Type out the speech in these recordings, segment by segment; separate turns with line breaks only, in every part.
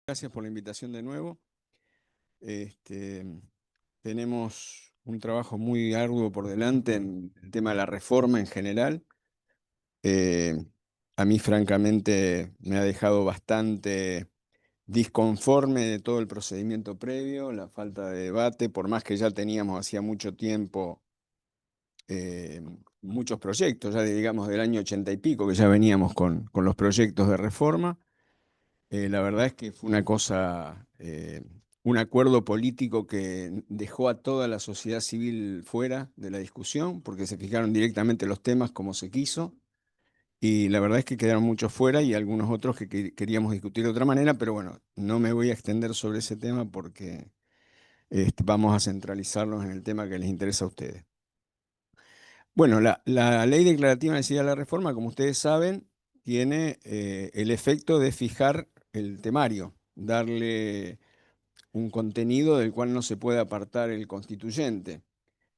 Gracias por la invitación de nuevo. Este, Tenemos un trabajo muy arduo por delante en el tema de la reforma en general. Eh, a mí, francamente, me ha dejado bastante disconforme de todo el procedimiento previo, la falta de debate, por más que ya teníamos hacía mucho tiempo eh, muchos proyectos, ya digamos del año 80 y pico, que ya veníamos con los proyectos de reforma. La verdad es que fue una cosa, un acuerdo político que dejó a toda la sociedad civil fuera de la discusión, porque se fijaron directamente los temas como se quiso, y la verdad es que quedaron muchos fuera y algunos otros que queríamos discutir de otra manera, pero bueno, no me voy a extender sobre ese tema porque vamos a centralizarlos en el tema que les interesa a ustedes. Bueno, la ley declarativa de necesidad de la reforma, como ustedes saben, tiene el efecto de fijar el temario, darle un contenido del cual no se puede apartar el constituyente.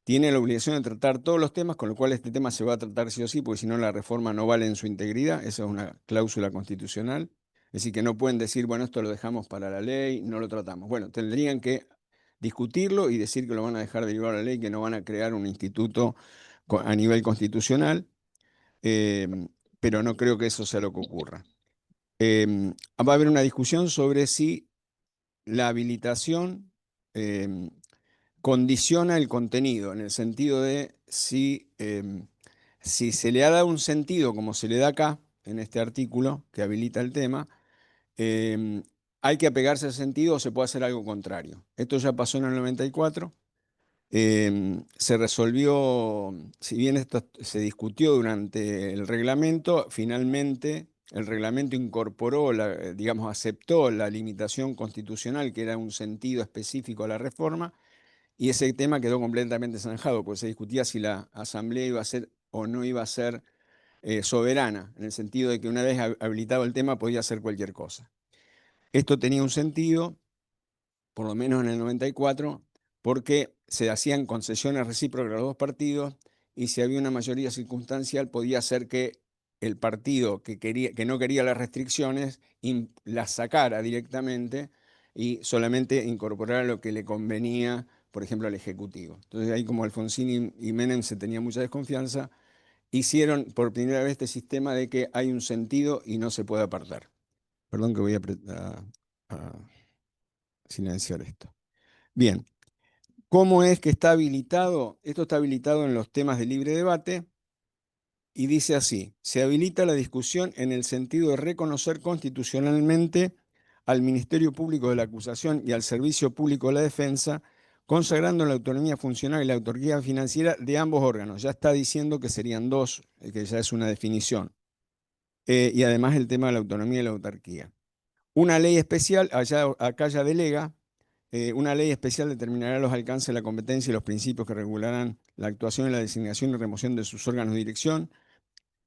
Tiene la obligación de tratar todos los temas, con lo cual este tema se va a tratar sí o sí, porque si no la reforma no vale en su integridad. Esa es una cláusula constitucional. Es decir, que no pueden decir, bueno, esto lo dejamos para la ley, no lo tratamos. Bueno, tendrían que discutirlo y decir que lo van a dejar derivado a la ley, que no van a crear un instituto a nivel constitucional, eh, pero no creo que eso sea lo que ocurra. Va a haber una discusión sobre si la habilitación eh, condiciona el contenido, en el sentido de si se le ha dado un sentido, como se le da acá, en este artículo que habilita el tema, eh, hay que apegarse al sentido o se puede hacer algo contrario. Esto ya pasó en el 94. Se resolvió, si bien esto se discutió durante el reglamento, finalmente el reglamento incorporó, digamos, aceptó la limitación constitucional, que era un sentido específico a la reforma, y ese tema quedó completamente zanjado, porque se discutía si la Asamblea iba a ser o no iba a ser soberana, en el sentido de que una vez habilitado el tema podía hacer cualquier cosa. Esto tenía un sentido, por lo menos en el 94, porque se hacían concesiones recíprocas a los dos partidos y si había una mayoría circunstancial podía ser que el partido que no quería las restricciones las sacara directamente y solamente incorporara lo que le convenía, por ejemplo, al Ejecutivo. Entonces ahí, como Alfonsín y Menem se tenía mucha desconfianza, hicieron por primera vez este sistema de que hay un sentido y no se puede apartar. Perdón que voy a silenciar esto. Bien, ¿cómo es que está habilitado? Esto está habilitado en los temas de libre debate y dice así: se habilita la discusión en el sentido de reconocer constitucionalmente al Ministerio Público de la Acusación y al Servicio Público de la Defensa, consagrando la autonomía funcional y la autoridad financiera de ambos órganos. Ya está diciendo que serían dos, que ya es una definición. Y además el tema de la autonomía y la autarquía. Una ley especial, acá ya delega. Una ley especial determinará los alcances de la competencia y los principios que regularán la actuación y la designación y remoción de sus órganos de dirección.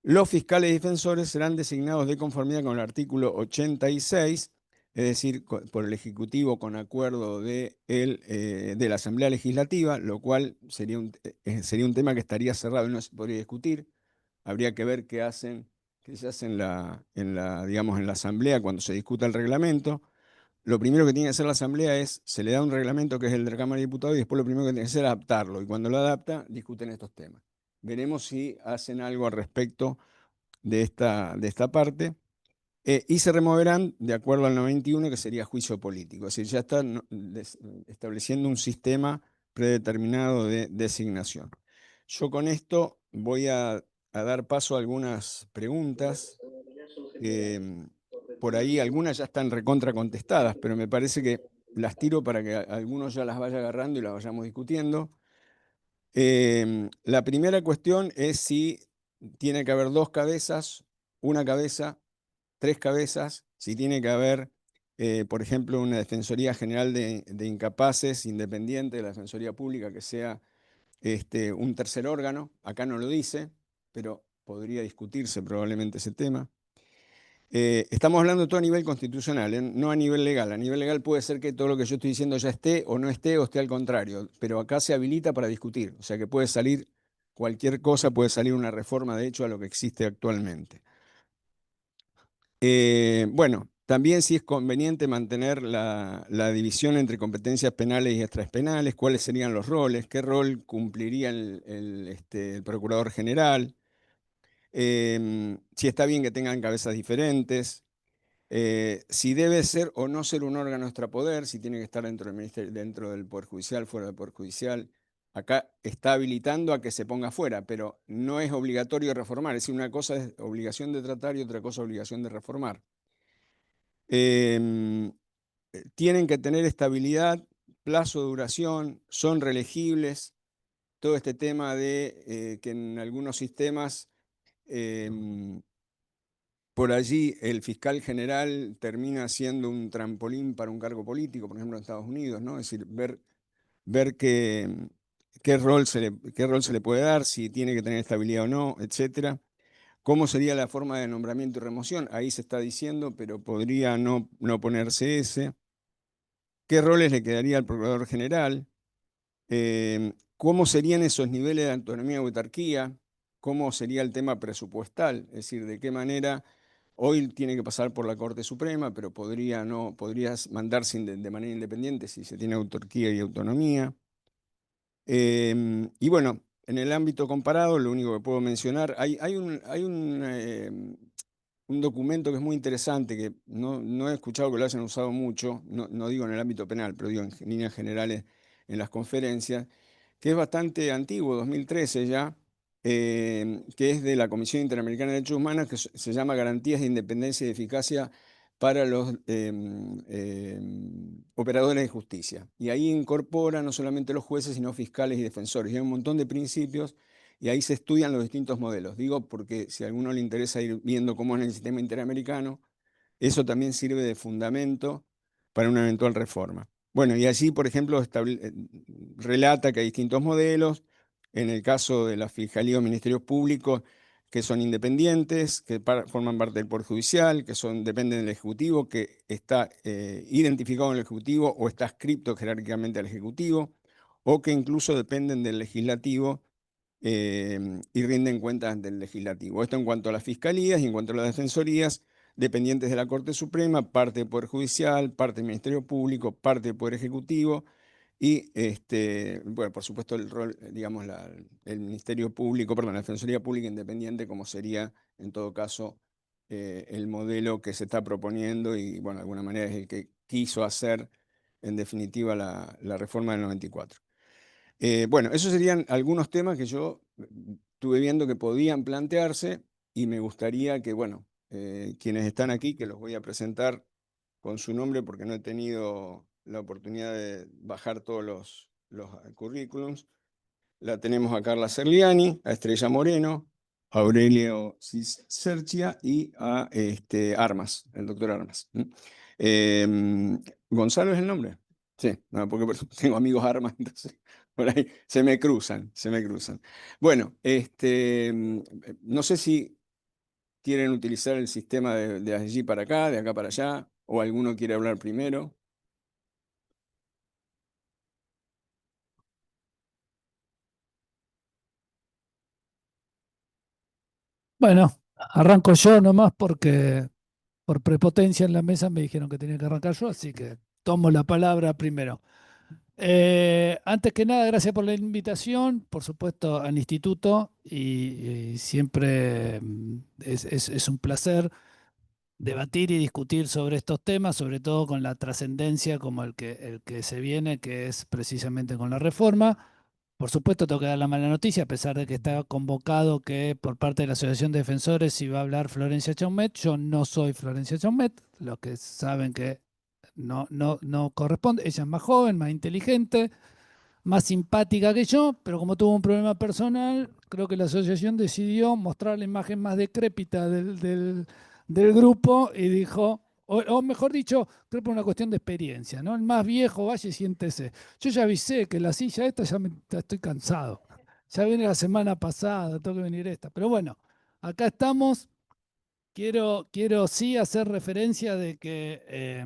Los fiscales y defensores serán designados de conformidad con el artículo 86, es decir, por el Ejecutivo con acuerdo de la Asamblea Legislativa, lo cual sería un tema que estaría cerrado y no se podría discutir. Habría que ver qué se hace digamos, en la Asamblea cuando se discuta el reglamento. Lo primero que tiene que hacer la Asamblea es, se le da un reglamento que es el de la Cámara de Diputados y después lo primero que tiene que hacer es adaptarlo. Y cuando lo adapta, discuten estos temas. Veremos si hacen algo al respecto de esta parte. Y se removerán de acuerdo al 91, que sería juicio político. Es decir, ya están estableciendo un sistema predeterminado de designación. Yo con esto voy a dar paso a algunas preguntas que por ahí algunas ya están recontra contestadas, pero me parece que las tiro para que algunos ya las vaya agarrando y las vayamos discutiendo. La primera cuestión es si tiene que haber dos cabezas, una cabeza, tres cabezas, si tiene que haber, por ejemplo, una Defensoría General de Incapaces independiente de la Defensoría Pública, que sea un tercer órgano. Acá no lo dice, pero podría discutirse probablemente ese tema. Estamos hablando de todo a nivel constitucional, no a nivel legal. A nivel legal puede ser que todo lo que yo estoy diciendo ya esté o esté al contrario, pero acá se habilita para discutir. O sea que puede salir cualquier cosa, puede salir una reforma, de hecho, a lo que existe actualmente. Bueno, También si es conveniente mantener la división entre competencias penales y extrapenales, cuáles serían los roles, qué rol cumpliría el procurador general, si está bien que tengan cabezas diferentes, si debe ser o no ser un órgano extrapoder, si tiene que estar dentro del ministerio, dentro del Poder Judicial, fuera del Poder Judicial. Acá está habilitando a que se ponga fuera, pero no es obligatorio reformar. Es decir, una cosa es obligación de tratar y otra cosa obligación de reformar. Em, Tienen que tener estabilidad, plazo de duración, son reelegibles. Todo este tema de que en algunos sistemas em, por allí el fiscal general termina siendo un trampolín para un cargo político, por ejemplo en Estados Unidos, ¿no? Es decir, ver qué rol se le puede dar, si tiene que tener estabilidad o no, etcétera. ¿Cómo sería la forma de nombramiento y remoción? Ahí se está diciendo, pero podría no ponerse ese. ¿Qué roles le quedaría al procurador general? ¿Cómo serían esos niveles de autonomía y autarquía? ¿Cómo sería el tema presupuestal? Es decir, de qué manera hoy tiene que pasar por la Corte Suprema, pero podría mandarse de manera independiente si se tiene autarquía y autonomía. Y bueno, en el ámbito comparado, lo único que puedo mencionar, hay un documento que es muy interesante, que no he escuchado que lo hayan usado mucho, no digo en el ámbito penal, pero digo en líneas generales en las conferencias, que es bastante antiguo, 2013 ya, que es de la Comisión Interamericana de Derechos Humanos, que se llama Garantías de Independencia y Eficacia para los operadores de justicia. Y ahí incorpora no solamente los jueces, sino fiscales y defensores. Y hay un montón de principios y ahí se estudian los distintos modelos. Digo porque si a alguno le interesa ir viendo cómo es el sistema interamericano, eso también sirve de fundamento para una eventual reforma. Bueno, y allí, por ejemplo, relata que hay distintos modelos. En el caso de la Fiscalía o Ministerios Públicos, que son independientes, que forman parte del Poder Judicial, dependen del Ejecutivo, que está identificado en el Ejecutivo o está adscrito jerárquicamente al Ejecutivo, o que incluso dependen del Legislativo y rinden cuentas ante el Legislativo. Esto en cuanto a las fiscalías y en cuanto a las defensorías, dependientes de la Corte Suprema, parte del Poder Judicial, parte del Ministerio Público, parte del Poder Ejecutivo y, bueno, por supuesto, el rol, digamos, el Ministerio Público, perdón, la Defensoría Pública Independiente, como sería, en todo caso, el modelo que se está proponiendo y, bueno, de alguna manera es el que quiso hacer, en definitiva, la reforma del 94. Bueno, esos serían algunos temas que yo estuve viendo que podían plantearse y me gustaría que, bueno, quienes están aquí, que los voy a presentar con su nombre porque no he tenido la oportunidad de bajar todos los currículums. La tenemos a Carla Serliani, a Estrella Moreno, a Aurelio Cisercia y a Armas, el doctor Armas. ¿Gonzalo es el nombre? Sí, no, porque tengo amigos Armas, entonces por ahí se me cruzan. Bueno, no sé si quieren utilizar el sistema de allí para acá, de acá para allá, o alguno quiere hablar primero.
Bueno, arranco yo nomás porque por prepotencia en la mesa me dijeron que tenía que arrancar yo, así que tomo la palabra primero. Antes que nada, gracias por la invitación, por supuesto, al instituto y siempre es un placer debatir y discutir sobre estos temas, sobre todo con la trascendencia como el que se viene, que es precisamente con la reforma. Por supuesto, tengo que dar la mala noticia, a pesar de que está convocado que por parte de la Asociación de Defensores iba a hablar Florencia Chaumet. Yo no soy Florencia Chaumet, los que saben que no corresponde. Ella es más joven, más inteligente, más simpática que yo, pero como tuvo un problema personal, creo que la asociación decidió mostrar la imagen más decrépita del grupo y dijo, o mejor dicho, creo por una cuestión de experiencia, ¿no? El más viejo, vaya y siéntese. Yo ya avisé que la silla esta ya estoy cansado. Ya viene la semana pasada, tengo que venir esta. Pero bueno, acá estamos. Quiero sí hacer referencia de que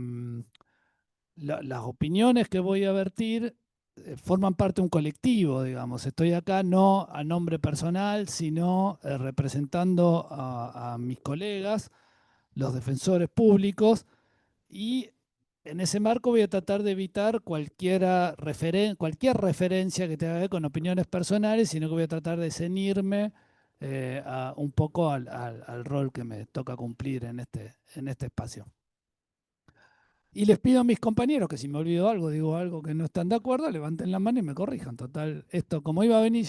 las opiniones que voy a vertir forman parte de un colectivo, digamos. Estoy acá no a nombre personal, sino representando a mis colegas, los defensores públicos, Y en ese marco voy a tratar de evitar cualquier referencia que tenga que ver con opiniones personales, sino que voy a tratar de ceñirme un poco al rol que me toca cumplir en este espacio. Y les pido a mis compañeros que si me olvido algo, digo algo que no están de acuerdo, levanten la mano y me corrijan. Total, esto, como iba a venir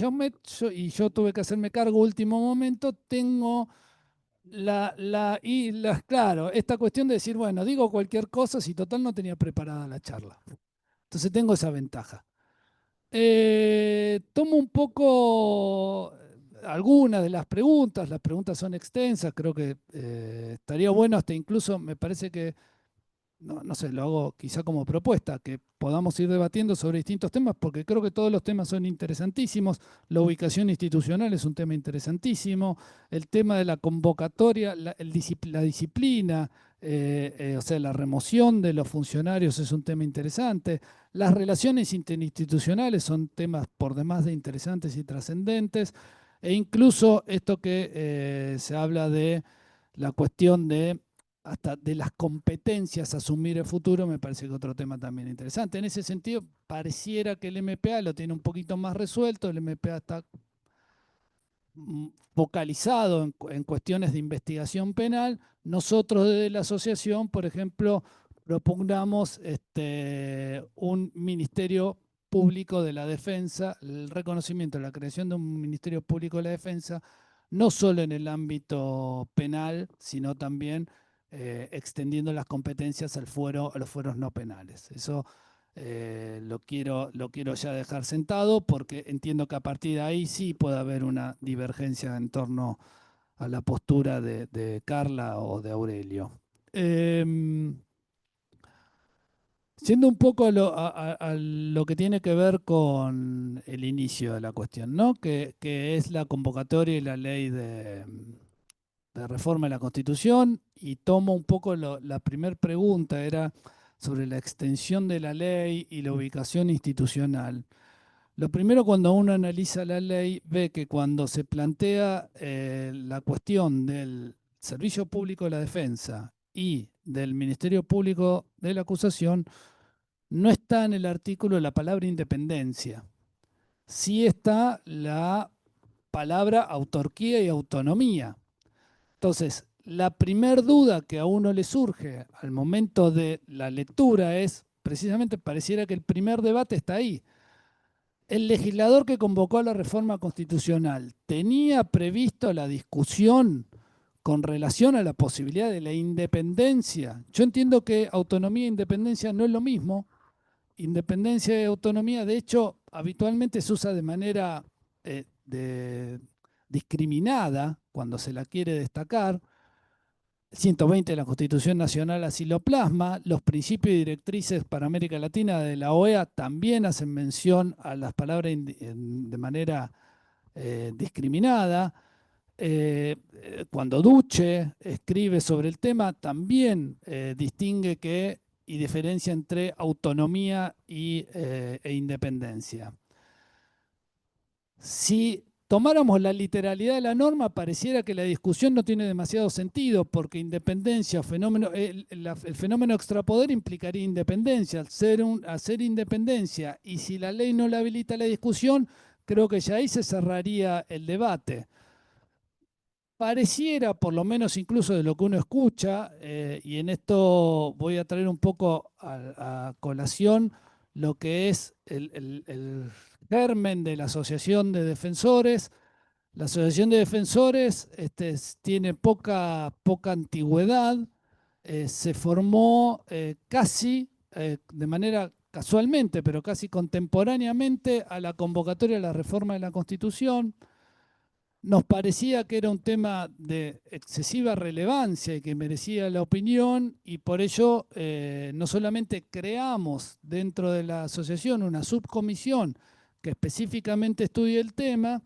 y yo tuve que hacerme cargo último momento, tengo claro, esta cuestión de decir, bueno, digo cualquier cosa si total no tenía preparada la charla. Entonces tengo esa ventaja. Tomo un poco algunas de las preguntas son extensas, creo que estaría bueno hasta incluso, me parece que no sé, lo hago quizá como propuesta, que podamos ir debatiendo sobre distintos temas, porque creo que todos los temas son interesantísimos. La ubicación institucional es un tema interesantísimo. El tema de la convocatoria, la disciplina, o sea, la remoción de los funcionarios es un tema interesante. Las relaciones interinstitucionales son temas por demás de interesantes y trascendentes. E incluso esto que se habla de la cuestión de hasta de las competencias a asumir el futuro, me parece que otro tema también interesante. En ese sentido, pareciera que el MPA lo tiene un poquito más resuelto, el MPA está focalizado en cuestiones de investigación penal. Nosotros desde la asociación, por ejemplo, propugnamos un ministerio público de la defensa, el reconocimiento de la creación de un ministerio público de la defensa, no solo en el ámbito penal, sino también extendiendo las competencias a los fueros no penales. Eso lo quiero ya dejar sentado porque entiendo que a partir de ahí sí puede haber una divergencia en torno a la postura de Carla o de Aurelio. Em, Siendo un poco a lo que tiene que ver con el inicio de la cuestión, ¿no? Que es la convocatoria y la ley de reforma de la Constitución, y tomo un poco la primera pregunta, era sobre la extensión de la ley y la ubicación institucional. Lo primero, cuando uno analiza la ley, ve que cuando se plantea la cuestión del Servicio Público de la Defensa y del Ministerio Público de la Acusación, no está en el artículo la palabra independencia. Sí está la palabra autarquía y autonomía. Entonces, la primer duda que a uno le surge al momento de la lectura es, precisamente pareciera que el primer debate está ahí. El legislador que convocó a la reforma constitucional tenía previsto la discusión con relación a la posibilidad de la independencia. Yo entiendo que autonomía e independencia no es lo mismo. Independencia y autonomía, de hecho, habitualmente se usa de manera discriminada cuando se la quiere destacar. 120 de la Constitución Nacional así lo plasma. Los principios y directrices para América Latina de la OEA también hacen mención a las palabras de manera discriminada. Cuando Duce escribe sobre el tema, también distingue y diferencia entre autonomía e independencia. Si tomáramos la literalidad de la norma, pareciera que la discusión no tiene demasiado sentido, porque independencia, el fenómeno extrapoder implicaría independencia. Al ser independencia, y si la ley no la habilita la discusión, creo que ya ahí se cerraría el debate. Pareciera, por lo menos incluso de lo que uno escucha, y en esto voy a traer un poco a colación lo que es el germen de la Asociación de Defensores. La Asociación de Defensores tiene poca antigüedad, se formó casi de manera casualmente, pero casi contemporáneamente a la convocatoria de la reforma de la Constitución. Nos parecía que era un tema de excesiva relevancia y que merecía la opinión, y por ello no solamente creamos dentro de la asociación una subcomisión que específicamente estudie el tema,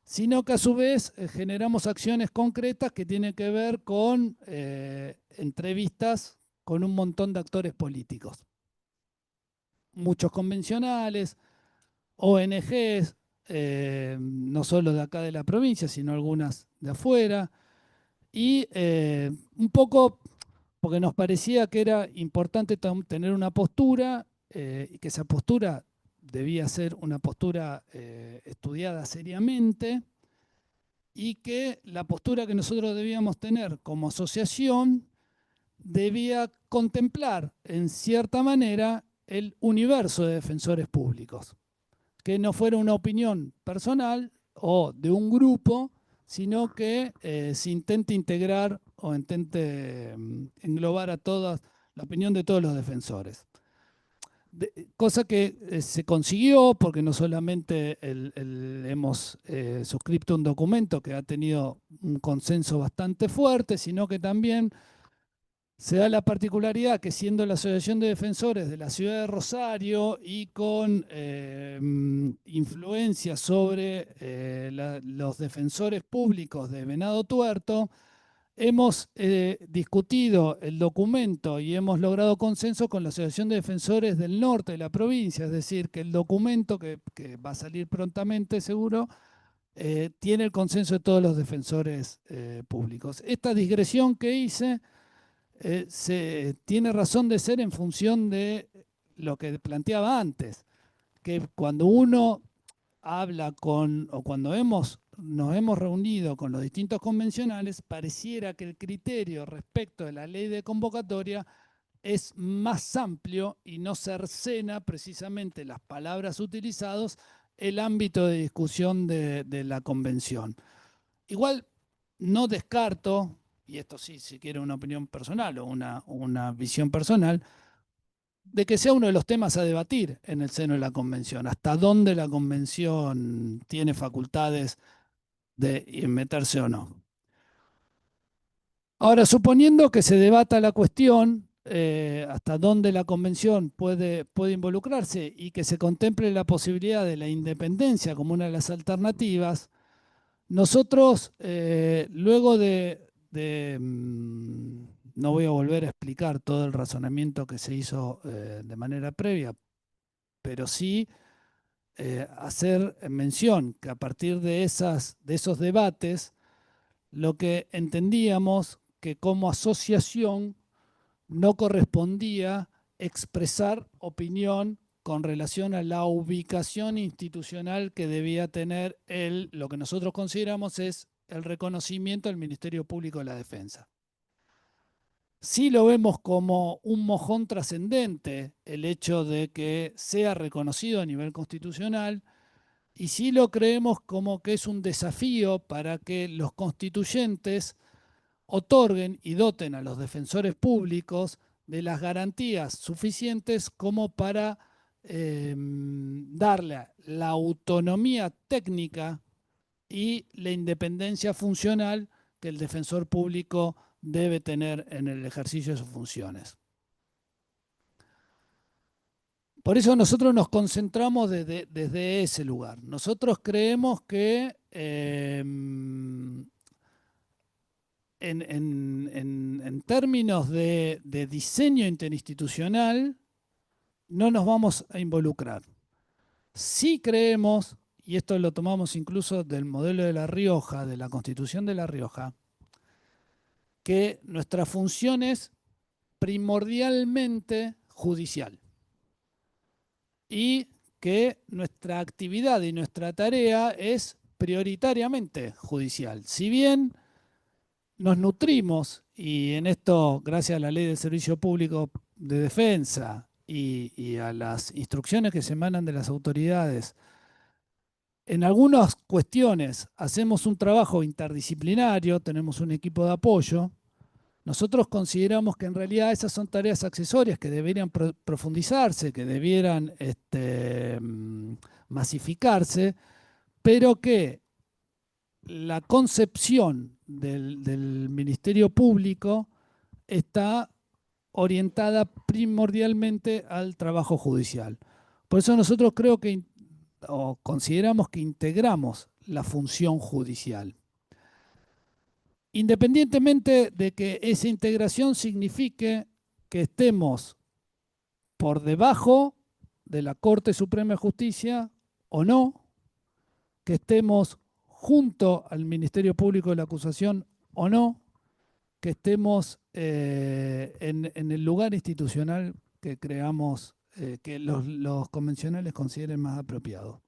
sino que a su vez generamos acciones concretas que tienen que ver con entrevistas con un montón de actores políticos, muchos convencionales, ONGs, no solo de acá de la provincia, sino algunas de afuera, y un poco porque nos parecía que era importante tener una postura y que esa postura debía ser una postura estudiada seriamente y que la postura que nosotros debíamos tener como asociación debía contemplar en cierta manera el universo de defensores públicos, que no fuera una opinión personal o de un grupo, sino que se intente integrar o intente englobar a todas la opinión de todos los defensores. Cosa que se consiguió porque no solamente hemos suscrito un documento que ha tenido un consenso bastante fuerte, sino que también se da la particularidad que siendo la Asociación de Defensores de la Ciudad de Rosario y con influencia sobre los defensores públicos de Venado Tuerto, hemos discutido el documento y hemos logrado consenso con la Asociación de Defensores del Norte de la provincia, es decir, que el documento que va a salir prontamente seguro tiene el consenso de todos los defensores públicos. Esta digresión que hice tiene razón de ser en función de lo que planteaba antes, que cuando uno habla con, o cuando nos hemos reunido con los distintos convencionales, pareciera que el criterio respecto de la ley de convocatoria es más amplio y no cercena precisamente las palabras utilizadas el ámbito de discusión de la convención. Igual no descarto, y esto sí, si quiere una opinión personal o una visión personal, de que sea uno de los temas a debatir en el seno de la convención, hasta dónde la convención tiene facultades de meterse o no. Ahora, suponiendo que se debata la cuestión, hasta dónde la convención puede involucrarse y que se contemple la posibilidad de la independencia como una de las alternativas, nosotros, luego no voy a volver a explicar todo el razonamiento que se hizo de manera previa, pero sí hacer mención que a partir de esos debates, lo que entendíamos que como asociación no correspondía expresar opinión con relación a la ubicación institucional que debía tener lo que nosotros consideramos es el reconocimiento del Ministerio Público de la Defensa. Sí lo vemos como un mojón trascendente el hecho de que sea reconocido a nivel constitucional y sí lo creemos como que es un desafío para que los constituyentes otorguen y doten a los defensores públicos de las garantías suficientes como para darle la autonomía técnica y la independencia funcional que el defensor público debe tener en el ejercicio de sus funciones. Por eso nosotros nos concentramos desde ese lugar. Nosotros creemos que en términos de diseño interinstitucional, no nos vamos a involucrar. Sí creemos, y esto lo tomamos incluso del modelo de La Rioja, de la Constitución de La Rioja, que nuestra función es primordialmente judicial y que nuestra actividad y nuestra tarea es prioritariamente judicial. Si bien nos nutrimos, y en esto, gracias a la Ley del Servicio Público de Defensa y a las instrucciones que se emanan de las autoridades, en algunas cuestiones hacemos un trabajo interdisciplinario, tenemos un equipo de apoyo. Nosotros consideramos que en realidad esas son tareas accesorias que deberían profundizarse, que debieran masificarse, pero que la concepción del Ministerio Público está orientada primordialmente al trabajo judicial. Por eso nosotros creo que, o consideramos que integramos la función judicial. Independientemente de que esa integración signifique que estemos por debajo de la Corte Suprema de Justicia o no, que estemos junto al Ministerio Público de la Acusación o no, que estemos en el lugar institucional que creamos que los convencionales consideren más apropiado.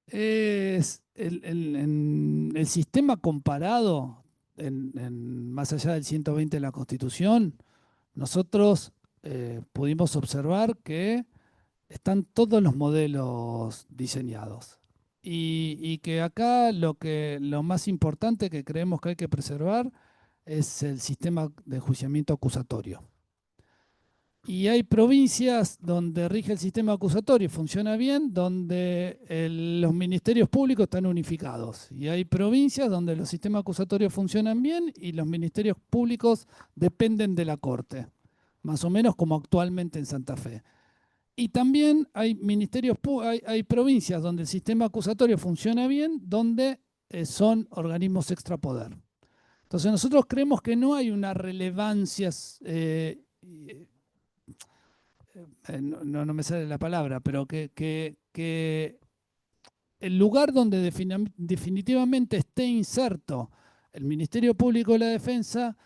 Es en el sistema comparado, más allá del 120 de la Constitución, nosotros pudimos observar que están todos los modelos diseñados. Y que acá lo más importante que creemos que hay que preservar es el sistema de enjuiciamiento acusatorio. Y hay provincias donde rige el sistema acusatorio y funciona bien, donde los ministerios públicos están unificados. Y hay provincias donde los sistemas acusatorios funcionan bien y los ministerios públicos dependen de la Corte, más o menos como actualmente en Santa Fe. Y también hay hay provincias donde el sistema acusatorio funciona bien, donde son organismos extrapoder. Entonces nosotros creemos que no hay una relevancia, no me sale la palabra, pero que el lugar donde definitivamente esté inserto el Ministerio Público de la Defensa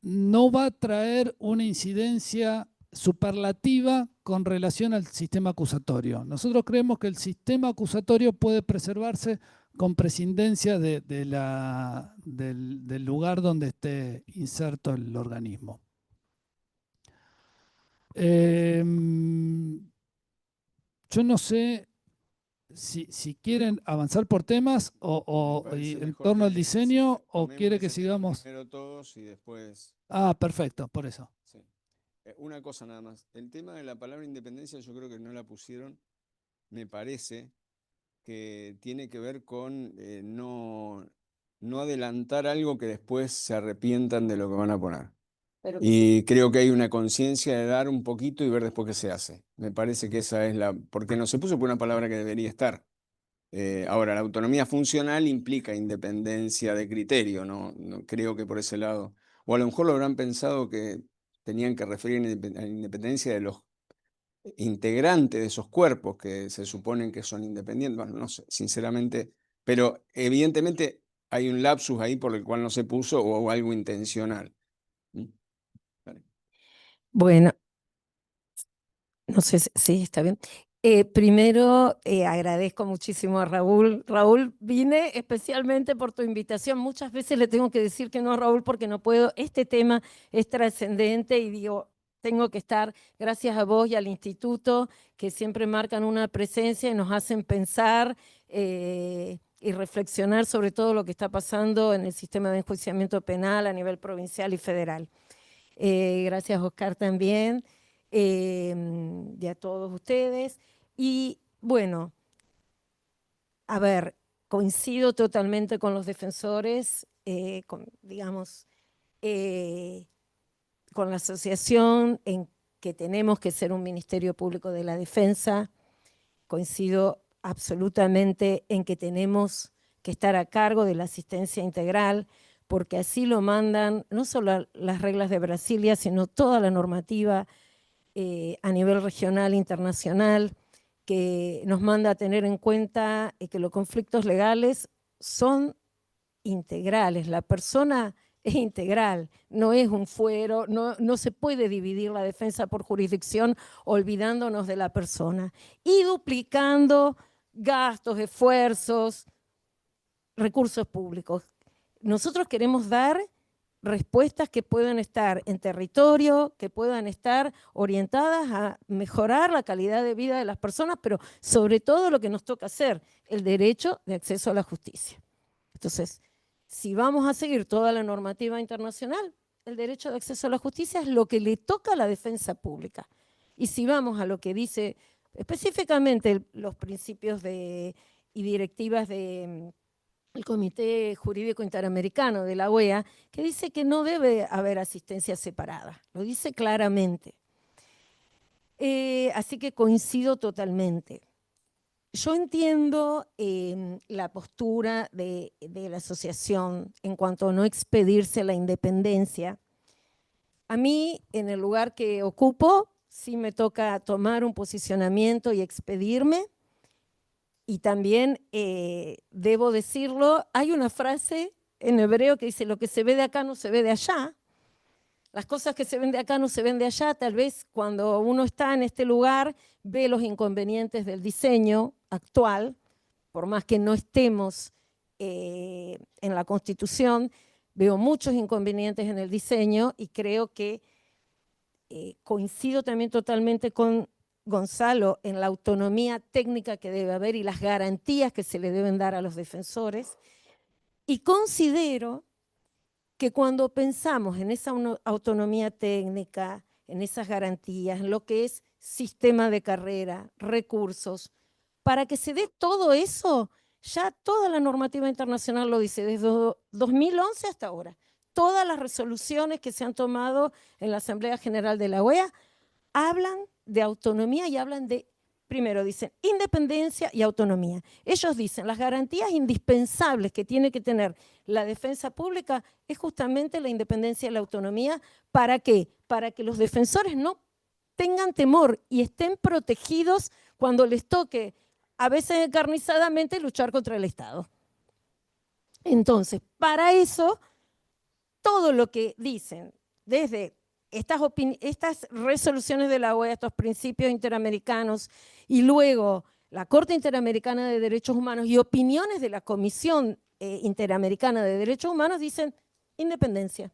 no va a traer una incidencia superlativa con relación al sistema acusatorio. Nosotros creemos que el sistema acusatorio puede preservarse con prescindencia del lugar donde esté inserto el organismo. Yo no sé si quieren avanzar por temas en torno al diseño o quiere que sigamos.
Primero todos y después.
Ah, perfecto, por eso.
Sí. Una cosa nada más. El tema de la palabra independencia yo creo que no la pusieron. Me parece que tiene que ver con no adelantar algo que después se arrepientan de lo que van a poner. Y creo que hay una conciencia de dar un poquito y ver después qué se hace. Me parece que esa es porque no se puso por una palabra que debería estar. Ahora, la autonomía funcional implica independencia de criterio, ¿no? No creo que por ese lado. O a lo mejor lo habrán pensado que tenían que referir a la independencia de los integrantes de esos cuerpos que se suponen que son independientes. Bueno, no sé, sinceramente, pero evidentemente hay un lapsus ahí por el cual no se puso o algo intencional. Vale.
Bueno, no sé si está bien. Primero, agradezco muchísimo a Raúl. Raúl, vine especialmente por tu invitación. Muchas veces le tengo que decir que no a Raúl porque no puedo. Este tema es trascendente y digo, tengo que estar, gracias a vos y al instituto, que siempre marcan una presencia y nos hacen pensar y reflexionar sobre todo lo que está pasando en el sistema de enjuiciamiento penal a nivel provincial y federal. Gracias, Oscar, también. Y a todos ustedes. Y bueno, a ver, coincido totalmente con los defensores, digamos, con la asociación en que tenemos que ser un Ministerio Público de la Defensa. Coincido absolutamente en que tenemos que estar a cargo de la asistencia integral, porque así lo mandan no solo las reglas de Brasilia, sino toda la normativa a nivel regional e internacional, que nos manda a tener en cuenta que los conflictos legales son integrales. La persona es integral, no es un fuero, no se puede dividir la defensa por jurisdicción olvidándonos de la persona y duplicando gastos, esfuerzos, recursos públicos. Nosotros queremos dar respuestas que puedan estar en territorio, que puedan estar orientadas a mejorar la calidad de vida de las personas, pero sobre todo lo que nos toca hacer, el derecho de acceso a la justicia. Entonces, si vamos a seguir toda la normativa internacional, el derecho de acceso a la justicia es lo que le toca a la defensa pública. Y si vamos a lo que dice específicamente los principios y directivas del Comité Jurídico Interamericano de la OEA, que dice que no debe haber asistencia separada, lo dice claramente. Así que coincido totalmente. Yo entiendo la postura de la asociación en cuanto a no expedirse la independencia. A mí, en el lugar que ocupo, sí me toca tomar un posicionamiento y expedirme. Y también, debo decirlo, hay una frase en hebreo que dice, lo que se ve de acá no se ve de allá. Las cosas que se ven de acá no se ven de allá. Tal vez cuando uno está en este lugar ve los inconvenientes del diseño actual, por más que no estemos en la Constitución, veo muchos inconvenientes en el diseño y creo que coincido también totalmente con Gonzalo en la autonomía técnica que debe haber y las garantías que se le deben dar a los defensores. Y considero que cuando pensamos en esa autonomía técnica, en esas garantías, en lo que es sistema de carrera, recursos, para que se dé todo eso, ya toda la normativa internacional lo dice, desde 2011 hasta ahora. Todas las resoluciones que se han tomado en la Asamblea General de la OEA hablan de autonomía y hablan de, primero dicen, independencia y autonomía. Ellos dicen, las garantías indispensables que tiene que tener la defensa pública es justamente la independencia y la autonomía. ¿Para qué? Para que los defensores no tengan temor y estén protegidos cuando les toque, a veces encarnizadamente, luchar contra el Estado. Entonces, para eso, todo lo que dicen, desde estas resoluciones de la OEA, estos principios interamericanos, y luego la Corte Interamericana de Derechos Humanos y opiniones de la Comisión Interamericana de Derechos Humanos, dicen independencia.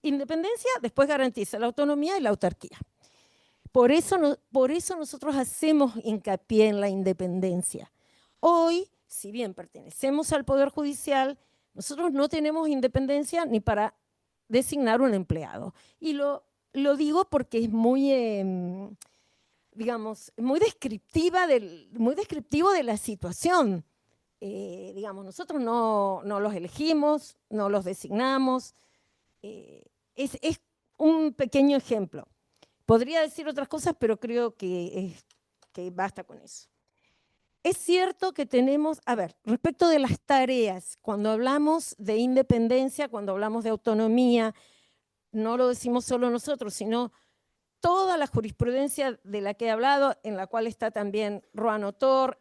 Independencia después garantiza la autonomía y la autarquía. Por eso nosotros hacemos hincapié en la independencia. Hoy, si bien pertenecemos al Poder Judicial, nosotros no tenemos independencia ni para designar un empleado. Y lo digo porque es muy, digamos, muy descriptivo de la situación. Digamos, nosotros no los elegimos, no los designamos. Es un pequeño ejemplo. Podría decir otras cosas, pero creo que basta con eso. Es cierto que tenemos, a ver, respecto de las tareas, cuando hablamos de independencia, cuando hablamos de autonomía, no lo decimos solo nosotros, sino toda la jurisprudencia de la que he hablado, en la cual está también Ruano Tor,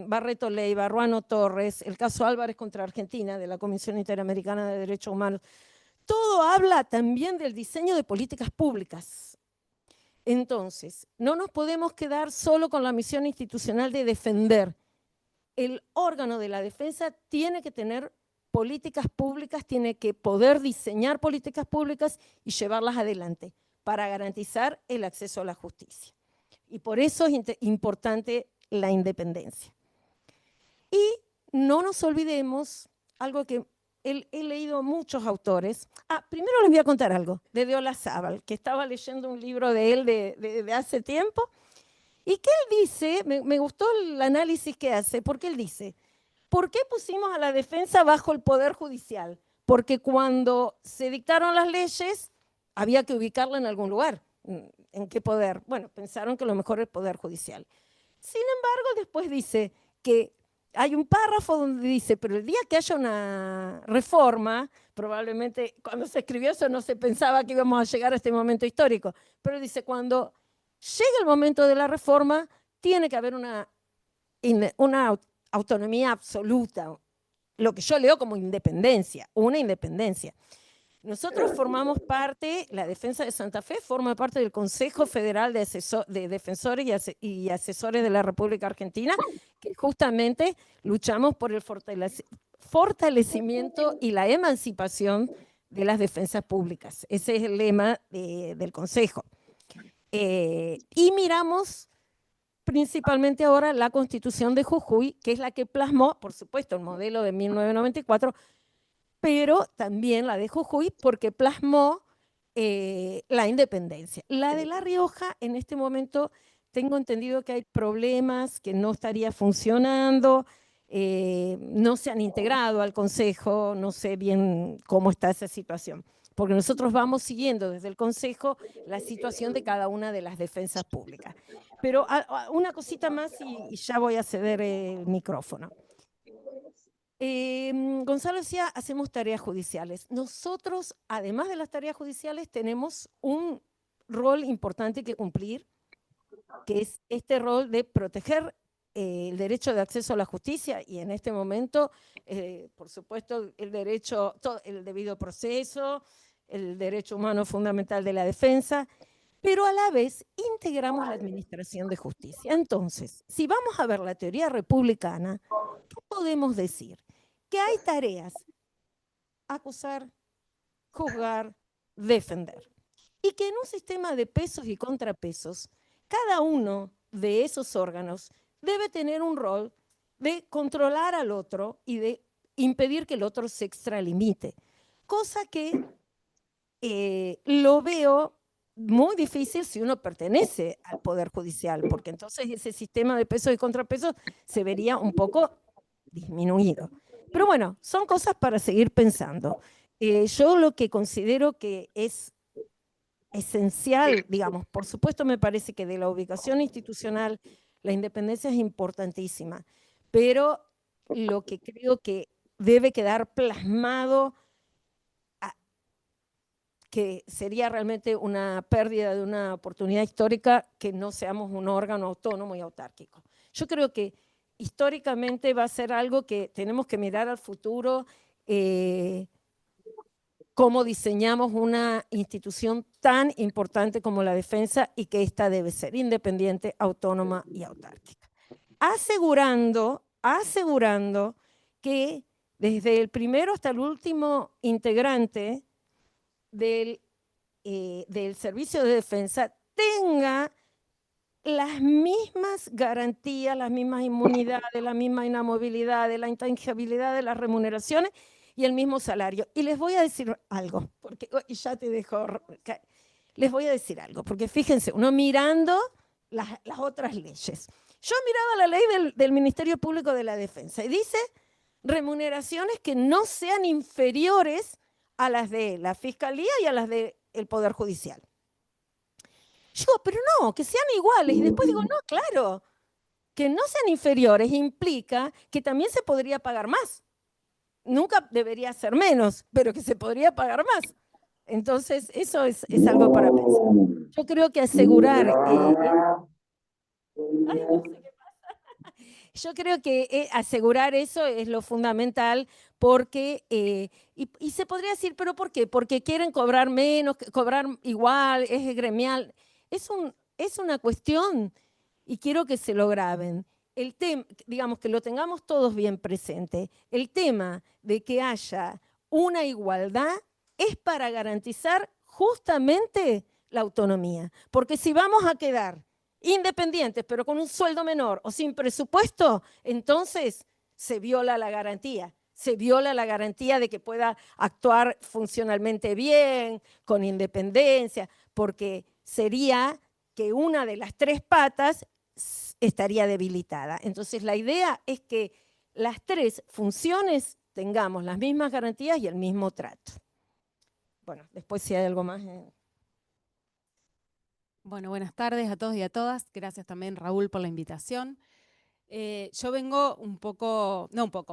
Barreto Leiva, Ruano Torres, el caso Álvarez contra Argentina, de la Comisión Interamericana de Derechos Humanos, todo habla también del diseño de políticas públicas. Entonces, no nos podemos quedar solo con la misión institucional de defender. El órgano de la defensa tiene que tener políticas públicas, tiene que poder diseñar políticas públicas y llevarlas adelante para garantizar el acceso a la justicia. Y por eso es importante la independencia. Y no nos olvidemos algo que he leído muchos autores. Primero les voy a contar algo de Olazábal, que estaba leyendo un libro de él de hace tiempo, y que él dice, me gustó el análisis que hace, porque él dice, ¿por qué pusimos a la defensa bajo el Poder Judicial? Porque cuando se dictaron las leyes, había que ubicarla en algún lugar. ¿En qué poder? Bueno, pensaron que lo mejor es el Poder Judicial. Sin embargo, después dice que hay un párrafo donde dice, pero el día que haya una reforma, probablemente cuando se escribió eso no se pensaba que íbamos a llegar a este momento histórico, pero dice, cuando llegue el momento de la reforma, tiene que haber una autonomía absoluta, lo que yo leo como independencia, una independencia. Nosotros formamos parte, la Defensa de Santa Fe forma parte del Consejo Federal de Defensores y Asesores de la República Argentina, que justamente luchamos por el fortalecimiento y la emancipación de las defensas públicas. Ese es el lema del Consejo. Y miramos principalmente ahora la Constitución de Jujuy, que es la que plasmó, por supuesto, el modelo de 1994, pero también la de Jujuy, porque plasmó la independencia. La de La Rioja, en este momento, tengo entendido que hay problemas, que no estaría funcionando, no se han integrado al Consejo, no sé bien cómo está esa situación, porque nosotros vamos siguiendo desde el Consejo la situación de cada una de las defensas públicas. Pero una cosita más y ya voy a ceder el micrófono. Gonzalo decía, hacemos tareas judiciales. Nosotros, además de las tareas judiciales, tenemos un rol importante que cumplir, que es este rol de proteger el derecho de acceso a la justicia y en este momento, por supuesto, el derecho, el debido proceso, el derecho humano fundamental de la defensa, pero a la vez integramos la administración de justicia. Entonces, si vamos a ver la teoría republicana, ¿qué podemos decir? Que hay tareas: acusar, juzgar, defender. Y que en un sistema de pesos y contrapesos, cada uno de esos órganos debe tener un rol de controlar al otro y de impedir que el otro se extralimite. Cosa que lo veo muy difícil si uno pertenece al Poder Judicial, porque entonces ese sistema de pesos y contrapesos se vería un poco disminuido. Pero bueno, son cosas para seguir pensando. Yo lo que considero que es esencial, digamos, por supuesto me parece que de la ubicación institucional la independencia es importantísima, pero lo que creo que debe quedar plasmado, que sería realmente una pérdida de una oportunidad histórica, que no seamos un órgano autónomo y autárquico. Yo creo que históricamente va a ser algo que tenemos que mirar al futuro, cómo diseñamos una institución tan importante como la defensa y que ésta debe ser independiente, autónoma y autárquica. Asegurando que desde el primero hasta el último integrante del servicio de defensa tenga las mismas garantías, las mismas inmunidades, la misma inamovilidad, la intangibilidad de las remuneraciones y el mismo salario. Y les voy a decir algo, porque y ya te dejo, les voy a decir algo, porque fíjense, uno mirando las otras leyes. Yo miraba la ley del Ministerio Público de la Defensa y dice remuneraciones que no sean inferiores a las de la Fiscalía y a las del Poder Judicial. Yo, pero no, que sean iguales. Y después digo, no, claro, que no sean inferiores implica que también se podría pagar más. Nunca debería ser menos, pero que se podría pagar más. Entonces, eso es algo para pensar. Yo creo que asegurar... ay, no sé qué pasa. Yo creo que asegurar eso es lo fundamental, porque, y se podría decir, ¿pero por qué? Porque quieren cobrar menos, cobrar igual, es gremial. Es una cuestión, y quiero que se lo graben, el tema, digamos, que lo tengamos todos bien presente, el tema de que haya una igualdad es para garantizar justamente la autonomía. Porque si vamos a quedar independientes, pero con un sueldo menor o sin presupuesto, entonces se viola la garantía. Se viola la garantía de que pueda actuar funcionalmente bien, con independencia, porque sería que una de las tres patas estaría debilitada. Entonces la idea es que las tres funciones tengamos las mismas garantías y el mismo trato. Bueno, después si hay algo más...
Bueno, buenas tardes a todos y a todas. Gracias también, Raúl, por la invitación. Yo vengo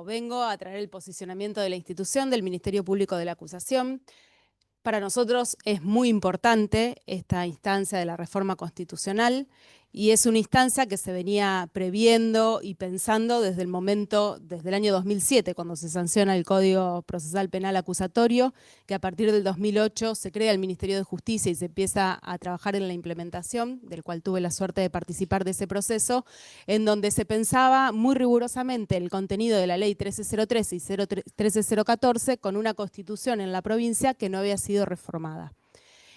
vengo a traer el posicionamiento de la institución del Ministerio Público de la Acusación. Para nosotros es muy importante esta instancia de la reforma constitucional y es una instancia que se venía previendo y pensando desde el año 2007, cuando se sanciona el Código Procesal Penal Acusatorio, que a partir del 2008 se crea el Ministerio de Justicia y se empieza a trabajar en la implementación, del cual tuve la suerte de participar de ese proceso, en donde se pensaba muy rigurosamente el contenido de la ley 1303 y 13014 con una constitución en la provincia que no había sido reformada.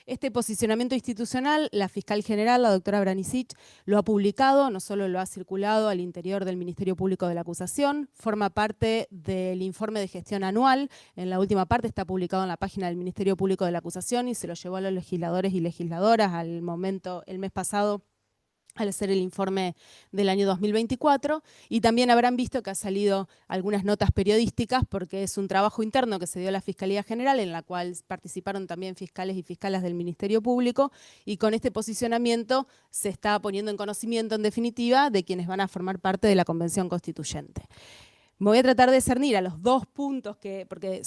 Este posicionamiento institucional, la fiscal general, la doctora Branicic, lo ha publicado, no solo lo ha circulado al interior del Ministerio Público de la Acusación, forma parte del informe de gestión anual, en la última parte está publicado en la página del Ministerio Público de la Acusación y se lo llevó a los legisladores y legisladoras al momento, el mes pasado, al hacer el informe del año 2024, y también habrán visto que ha salido algunas notas periodísticas porque es un trabajo interno que se dio a la Fiscalía General, en la cual participaron también fiscales y fiscalas del Ministerio Público, y con este posicionamiento se está poniendo en conocimiento, en definitiva, de quienes van a formar parte de la Convención Constituyente. Me voy a tratar de cernir a los dos puntos, porque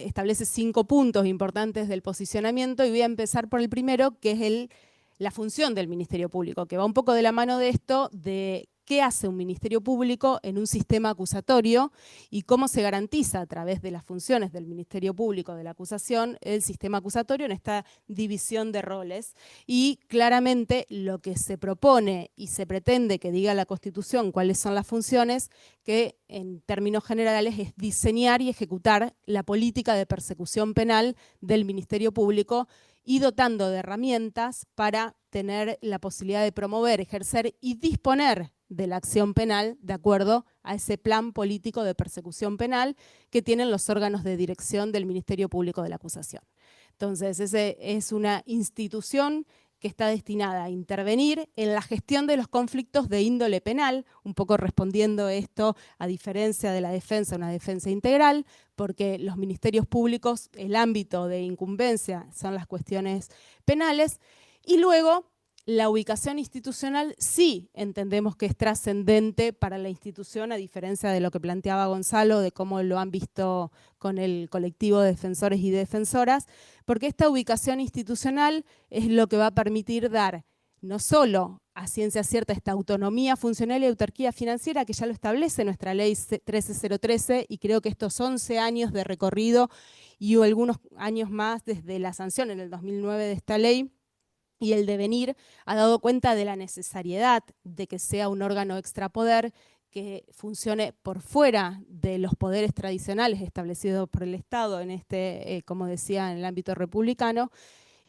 establece 5 puntos importantes del posicionamiento, y voy a empezar por el primero, que es la función del Ministerio Público, que va un poco de la mano de esto, de qué hace un ministerio público en un sistema acusatorio y cómo se garantiza a través de las funciones del Ministerio Público de la acusación el sistema acusatorio en esta división de roles. Y claramente lo que se propone y se pretende que diga la Constitución cuáles son las funciones, que en términos generales es diseñar y ejecutar la política de persecución penal del Ministerio Público y dotando de herramientas para tener la posibilidad de promover, ejercer y disponer de la acción penal de acuerdo a ese plan político de persecución penal que tienen los órganos de dirección del Ministerio Público de la Acusación. Entonces, esa es una institución que está destinada a intervenir en la gestión de los conflictos de índole penal, un poco respondiendo esto a diferencia de la defensa, una defensa integral, porque los ministerios públicos, el ámbito de incumbencia son las cuestiones penales, y luego la ubicación institucional sí entendemos que es trascendente para la institución, a diferencia de lo que planteaba Gonzalo, de cómo lo han visto con el colectivo de defensores y defensoras, porque esta ubicación institucional es lo que va a permitir dar no solo a ciencia cierta esta autonomía funcional y autarquía financiera, que ya lo establece nuestra ley 13013, y creo que estos 11 años de recorrido y algunos años más desde la sanción en el 2009 de esta ley, y el devenir ha dado cuenta de la necesariedad de que sea un órgano extrapoder que funcione por fuera de los poderes tradicionales establecidos por el Estado en este, como decía, en el ámbito republicano,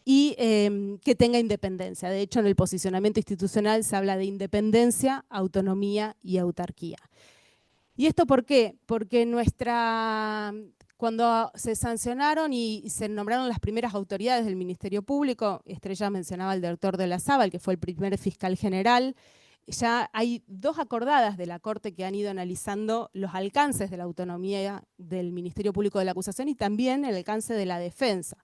y que tenga independencia. De hecho, en el posicionamiento institucional se habla de independencia, autonomía y autarquía. ¿Y esto por qué? Porque cuando se sancionaron y se nombraron las primeras autoridades del Ministerio Público, Estrella mencionaba al doctor de la Sábal, que fue el primer fiscal general, ya hay 2 acordadas de la Corte que han ido analizando los alcances de la autonomía del Ministerio Público de la Acusación y también el alcance de la defensa.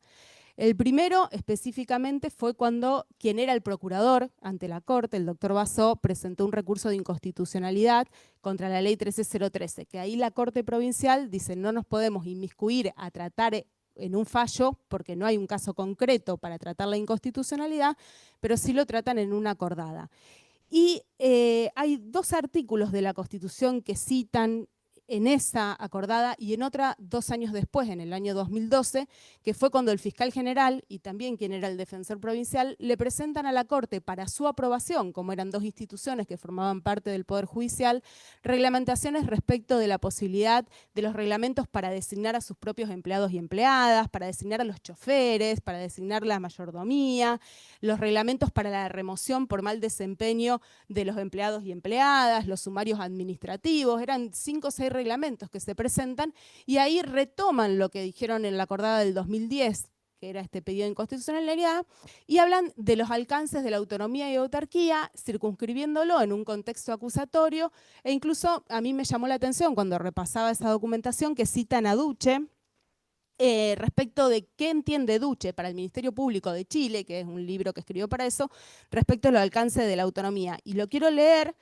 El primero específicamente fue cuando quien era el procurador ante la Corte, el doctor Bassó, presentó un recurso de inconstitucionalidad contra la ley 13013, que ahí la Corte Provincial dice no nos podemos inmiscuir a tratar en un fallo, porque no hay un caso concreto para tratar la inconstitucionalidad, pero sí lo tratan en una acordada. Y hay 2 artículos de la Constitución que citan en esa acordada y en otra 2 años después, en el año 2012, que fue cuando el fiscal general y también quien era el defensor provincial le presentan a la Corte para su aprobación, como eran 2 instituciones que formaban parte del Poder Judicial, reglamentaciones respecto de la posibilidad de los reglamentos para designar a sus propios empleados y empleadas, para designar a los choferes, para designar la mayordomía, los reglamentos para la remoción por mal desempeño de los empleados y empleadas, los sumarios administrativos, eran 5 o 6 reglamentos que se presentan y ahí retoman lo que dijeron en la acordada del 2010, que era este pedido de inconstitucionalidad, y hablan de los alcances de la autonomía y autarquía, circunscribiéndolo en un contexto acusatorio, e incluso a mí me llamó la atención cuando repasaba esa documentación que citan a Duche, respecto de qué entiende Duche para el Ministerio Público de Chile, que es un libro que escribió para eso, respecto a los alcances de la autonomía. Y lo quiero leer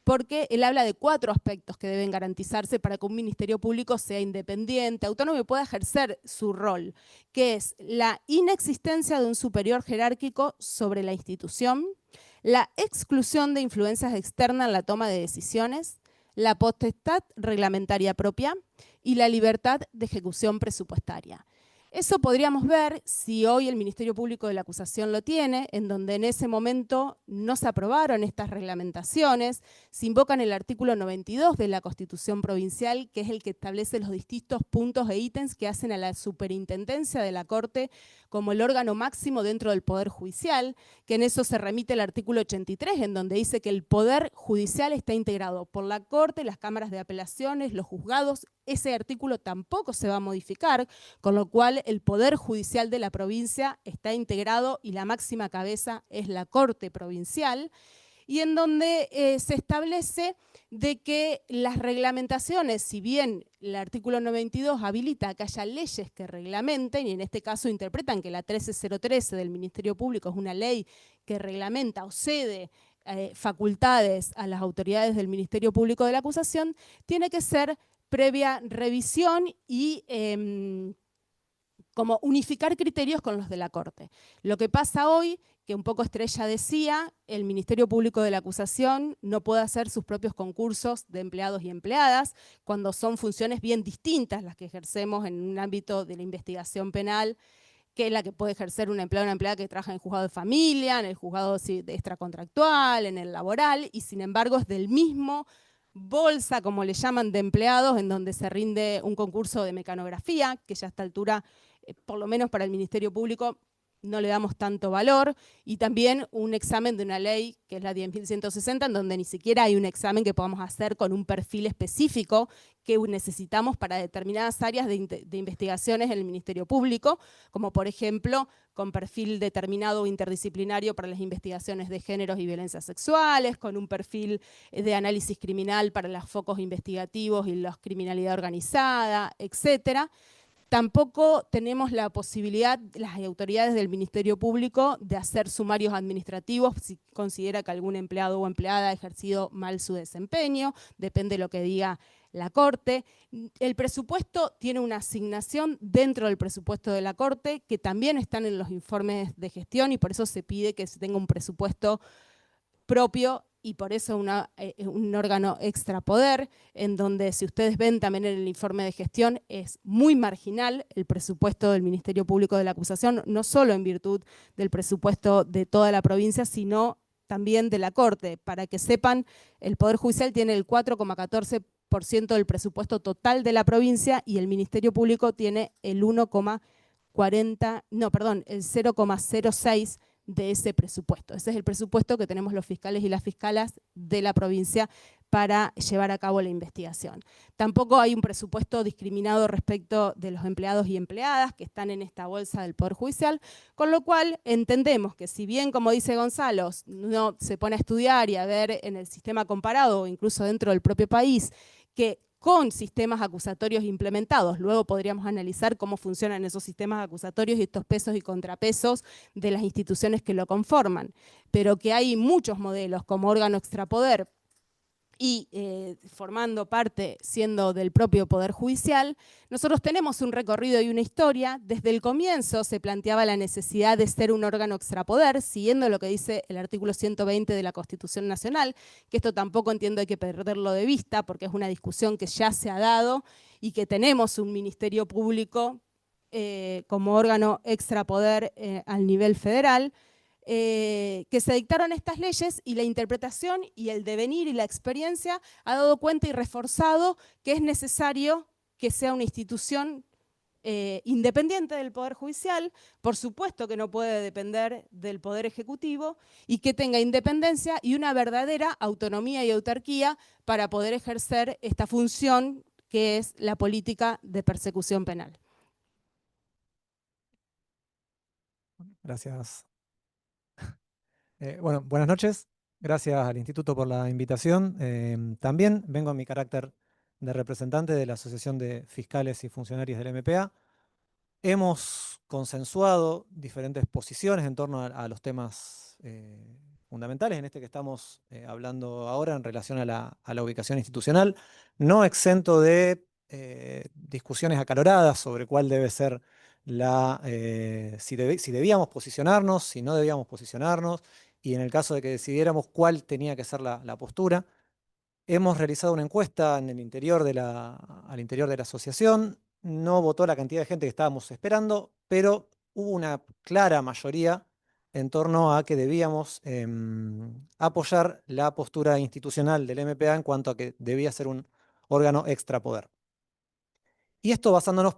porque él habla de 4 aspectos que deben garantizarse para que un ministerio público sea independiente, autónomo y pueda ejercer su rol, que es la inexistencia de un superior jerárquico sobre la institución, la exclusión de influencias externas en la toma de decisiones, la potestad reglamentaria propia y la libertad de ejecución presupuestaria. Eso podríamos ver si hoy el Ministerio Público de la Acusación lo tiene, en donde en ese momento no se aprobaron estas reglamentaciones, se invocan el artículo 92 de la Constitución Provincial, que es el que establece los distintos puntos e ítems que hacen a la superintendencia de la Corte como el órgano máximo dentro del Poder Judicial, que en eso se remite el artículo 83, en donde dice que el Poder Judicial está integrado por la Corte, las cámaras de apelaciones, los juzgados. Ese artículo tampoco se va a modificar, con lo cual el Poder Judicial de la provincia está integrado y la máxima cabeza es la Corte Provincial, y en donde se establece de que las reglamentaciones, si bien el artículo 92 habilita que haya leyes que reglamenten, y en este caso interpretan que la 13013 del Ministerio Público es una ley que reglamenta o cede facultades a las autoridades del Ministerio Público de la Acusación, tiene que ser previa revisión y como unificar criterios con los de la Corte. Lo que pasa hoy que un poco Estrella decía, el Ministerio Público de la Acusación no puede hacer sus propios concursos de empleados y empleadas cuando son funciones bien distintas las que ejercemos en un ámbito de la investigación penal, que es la que puede ejercer un empleado o una empleada que trabaja en el juzgado de familia, en el juzgado extracontractual, en el laboral, y sin embargo es del mismo bolsa, como le llaman, de empleados, en donde se rinde un concurso de mecanografía, que ya a esta altura, por lo menos para el Ministerio Público, no le damos tanto valor, y también un examen de una ley, que es la 10.160, en donde ni siquiera hay un examen que podamos hacer con un perfil específico que necesitamos para determinadas áreas de investigaciones en el Ministerio Público, como por ejemplo con perfil determinado o interdisciplinario para las investigaciones de géneros y violencias sexuales, con un perfil de análisis criminal para los focos investigativos y la criminalidad organizada, etcétera. Tampoco tenemos la posibilidad, las autoridades del Ministerio Público, de hacer sumarios administrativos si considera que algún empleado o empleada ha ejercido mal su desempeño, depende de lo que diga la Corte. El presupuesto tiene una asignación dentro del presupuesto de la Corte, que también están en los informes de gestión, y por eso se pide que se tenga un presupuesto propio, y por eso un órgano extrapoder, en donde, si ustedes ven también en el informe de gestión, es muy marginal el presupuesto del Ministerio Público de la Acusación, no solo en virtud del presupuesto de toda la provincia, sino también de la Corte. Para que sepan, el Poder Judicial tiene el 4,14% del presupuesto total de la provincia, y el Ministerio Público tiene el 0,06% de ese presupuesto. Ese es el presupuesto que tenemos los fiscales y las fiscalas de la provincia para llevar a cabo la investigación. Tampoco hay un presupuesto discriminado respecto de los empleados y empleadas que están en esta bolsa del Poder Judicial, con lo cual entendemos que, si bien, como dice Gonzalo, uno se pone a estudiar y a ver en el sistema comparado o incluso dentro del propio país, que con sistemas acusatorios implementados, luego podríamos analizar cómo funcionan esos sistemas acusatorios y estos pesos y contrapesos de las instituciones que lo conforman, pero que hay muchos modelos como órgano extrapoder y formando parte, siendo del propio Poder Judicial. Nosotros tenemos un recorrido y una historia. Desde el comienzo se planteaba la necesidad de ser un órgano extrapoder, siguiendo lo que dice el artículo 120 de la Constitución Nacional, que esto tampoco entiendo hay que perderlo de vista, porque es una discusión que ya se ha dado, y que tenemos un Ministerio Público como órgano extrapoder al nivel federal, que se dictaron estas leyes, y la interpretación y el devenir y la experiencia ha dado cuenta y reforzado que es necesario que sea una institución independiente del Poder Judicial, por supuesto que no puede depender del Poder Ejecutivo, y que tenga independencia y una verdadera autonomía y autarquía para poder ejercer esta función que es la política de persecución penal.
Gracias. Bueno, buenas noches. Gracias al Instituto por la invitación. También vengo en mi carácter de representante de la Asociación de Fiscales y Funcionarios del MPA. Hemos consensuado diferentes posiciones en torno a los temas fundamentales, en este que estamos hablando ahora en relación a la ubicación institucional, no exento de discusiones acaloradas sobre cuál debe ser si debíamos posicionarnos, si no debíamos posicionarnos, y en el caso de que decidiéramos cuál tenía que ser la postura. Hemos realizado una encuesta al interior de la asociación. No votó la cantidad de gente que estábamos esperando, pero hubo una clara mayoría en torno a que debíamos apoyar la postura institucional del MPA en cuanto a que debía ser un órgano extrapoder. Y esto basándonos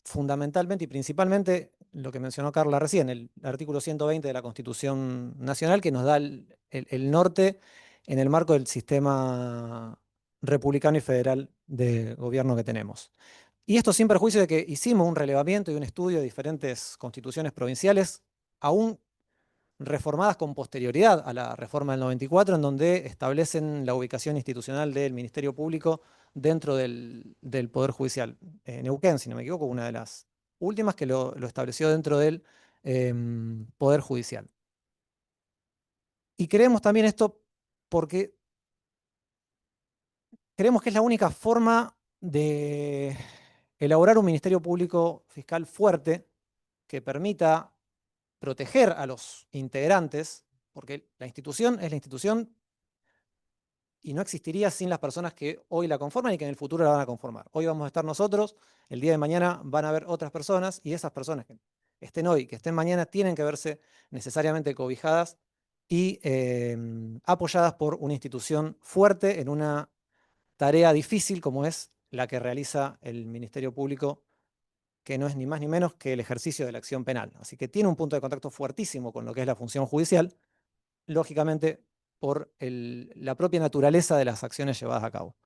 fundamentalmente y principalmente lo que mencionó Carla recién, el artículo 120 de la Constitución Nacional, que nos da el norte en el marco del sistema republicano y federal de gobierno que tenemos. Y esto sin perjuicio de que hicimos un relevamiento y un estudio de diferentes constituciones provinciales, aún reformadas con posterioridad a la reforma del 94, en donde establecen la ubicación institucional del Ministerio Público dentro del Poder Judicial. Neuquén, si no me equivoco, una de las últimas que lo estableció dentro del Poder Judicial. Y creemos también esto porque creemos que es la única forma de elaborar un Ministerio Público Fiscal fuerte que permita proteger a los integrantes, porque la institución es la institución y no existiría sin las personas que hoy la conforman y que en el futuro la van a conformar. Hoy vamos a estar nosotros, el día de mañana van a haber otras personas, y esas personas que estén hoy, que estén mañana, tienen que verse necesariamente cobijadas y apoyadas por una institución fuerte en una tarea difícil como es la que realiza el Ministerio Público, que no es ni más ni menos que el ejercicio de la acción penal. Así que tiene un punto de contacto fuertísimo con lo que es la función judicial, lógicamente por la propia naturaleza de las acciones llevadas a cabo.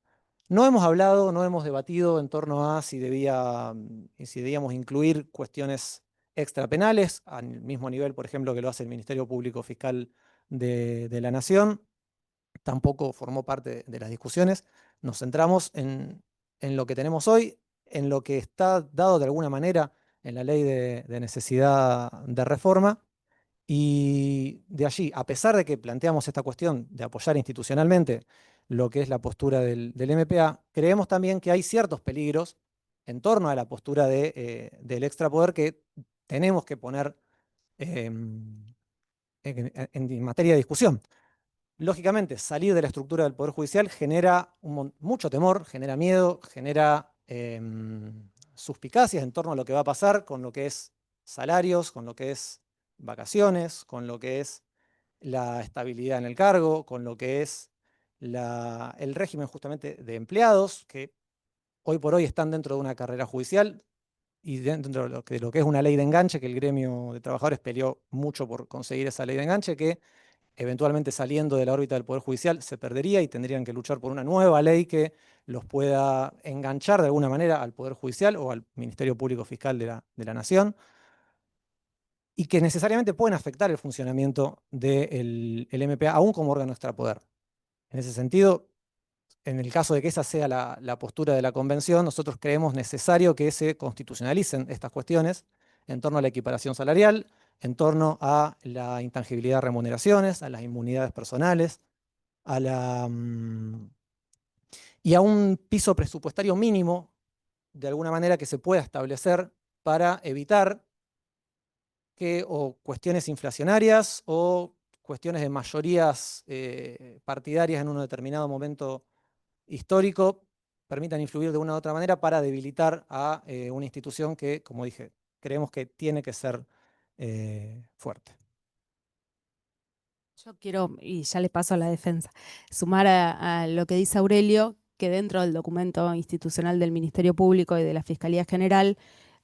No hemos hablado, no hemos debatido en torno a si debíamos incluir cuestiones extrapenales, al mismo nivel, por ejemplo, que lo hace el Ministerio Público Fiscal de la Nación. Tampoco formó parte de las discusiones. Nos centramos en lo que tenemos hoy, en lo que está dado de alguna manera en la ley de necesidad de reforma. Y de allí, a pesar de que planteamos esta cuestión de apoyar institucionalmente lo que es la postura del MPA, creemos también que hay ciertos peligros en torno a la postura del extrapoder que tenemos que poner en materia de discusión. Lógicamente, salir de la estructura del Poder Judicial genera mucho temor, genera miedo, genera suspicacias en torno a lo que va a pasar con lo que es salarios, con lo que es vacaciones, con lo que es la estabilidad en el cargo, con lo que es el régimen justamente de empleados, que hoy por hoy están dentro de una carrera judicial y dentro de lo que es una ley de enganche, que el gremio de trabajadores peleó mucho por conseguir esa ley de enganche, que eventualmente saliendo de la órbita del Poder Judicial se perdería y tendrían que luchar por una nueva ley que los pueda enganchar de alguna manera al Poder Judicial o al Ministerio Público Fiscal de la Nación, y que necesariamente pueden afectar el funcionamiento del MPA, aún como órgano extrapoder. En ese sentido, en el caso de que esa sea la postura de la Convención, nosotros creemos necesario que se constitucionalicen estas cuestiones en torno a la equiparación salarial, en torno a la intangibilidad de remuneraciones, a las inmunidades personales, y a un piso presupuestario mínimo, de alguna manera, que se pueda establecer para evitar que o cuestiones inflacionarias o cuestiones de mayorías partidarias en un determinado momento histórico permitan influir de una u otra manera para debilitar a una institución que, como dije, creemos que tiene que ser fuerte.
Yo quiero, y ya le paso a la defensa, sumar a lo que dice Aurelio, que dentro del documento institucional del Ministerio Público y de la Fiscalía General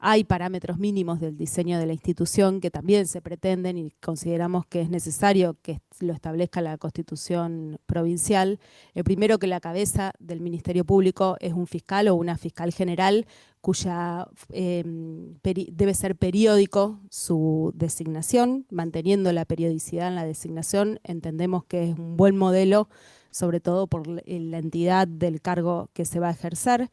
hay parámetros mínimos del diseño de la institución que también se pretenden y consideramos que es necesario que lo establezca la Constitución provincial. El primero, que la cabeza del Ministerio Público es un fiscal o una fiscal general cuya debe ser periódico su designación, manteniendo la periodicidad en la designación. Entendemos que es un buen modelo, sobre todo por la entidad del cargo que se va a ejercer.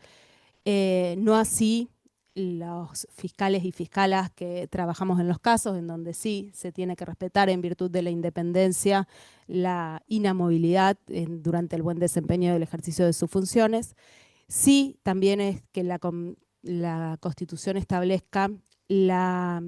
No así los fiscales y fiscalas que trabajamos en los casos, en donde sí se tiene que respetar, en virtud de la independencia, la inamovilidad durante el buen desempeño del ejercicio de sus funciones. Sí, también es que la Constitución establezca la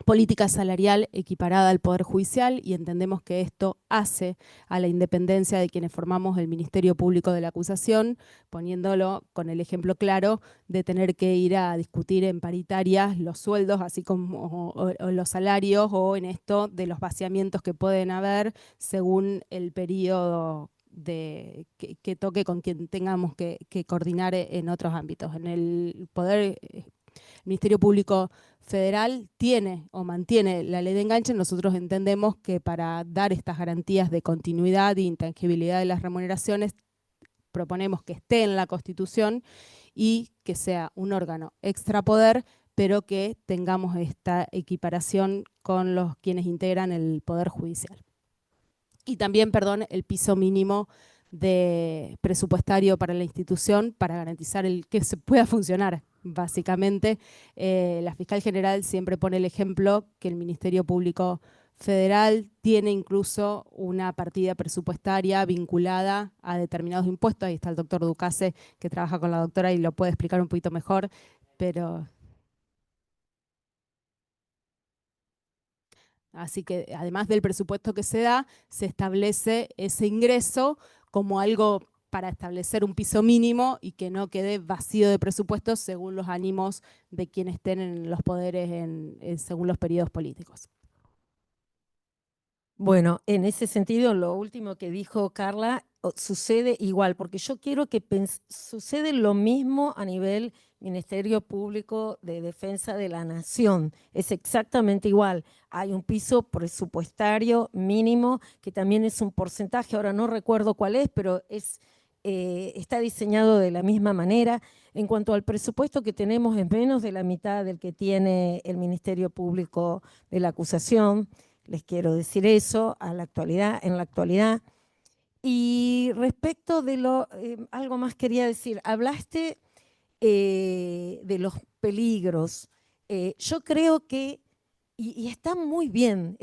política salarial equiparada al Poder Judicial, y entendemos que esto hace a la independencia de quienes formamos el Ministerio Público de la Acusación, poniéndolo con el ejemplo claro de tener que ir a discutir en paritarias los sueldos, así como o los salarios, o en esto de los vaciamientos que pueden haber según el periodo que toque con quien tengamos que coordinar en otros ámbitos. En el Ministerio Público Federal tiene o mantiene la ley de enganche. Nosotros entendemos que para dar estas garantías de continuidad e intangibilidad de las remuneraciones, proponemos que esté en la Constitución y que sea un órgano extrapoder, pero que tengamos esta equiparación con los quienes integran el Poder Judicial. Y también, perdón, el piso mínimo de presupuestario para la institución para garantizar que se pueda funcionar. Básicamente, la fiscal general siempre pone el ejemplo que el Ministerio Público Federal tiene incluso una partida presupuestaria vinculada a determinados impuestos. Ahí está el doctor Ducase, que trabaja con la doctora y lo puede explicar un poquito mejor, pero Así que además del presupuesto que se da, se establece ese ingreso como algo para establecer un piso mínimo y que no quede vacío de presupuesto según los ánimos de quienes estén en los poderes según los periodos políticos.
Bueno, en ese sentido, lo último que dijo Carla sucede igual, porque yo quiero que sucede lo mismo a nivel Ministerio Público de Defensa de la Nación. Es exactamente igual. Hay un piso presupuestario mínimo, que también es un porcentaje, ahora no recuerdo cuál es, pero está diseñado de la misma manera. En cuanto al presupuesto que tenemos, es menos de la mitad del que tiene el Ministerio Público de la Acusación. Les quiero decir eso en la actualidad. Y respecto de algo más quería decir, hablaste de los peligros. Yo creo que, y está muy bien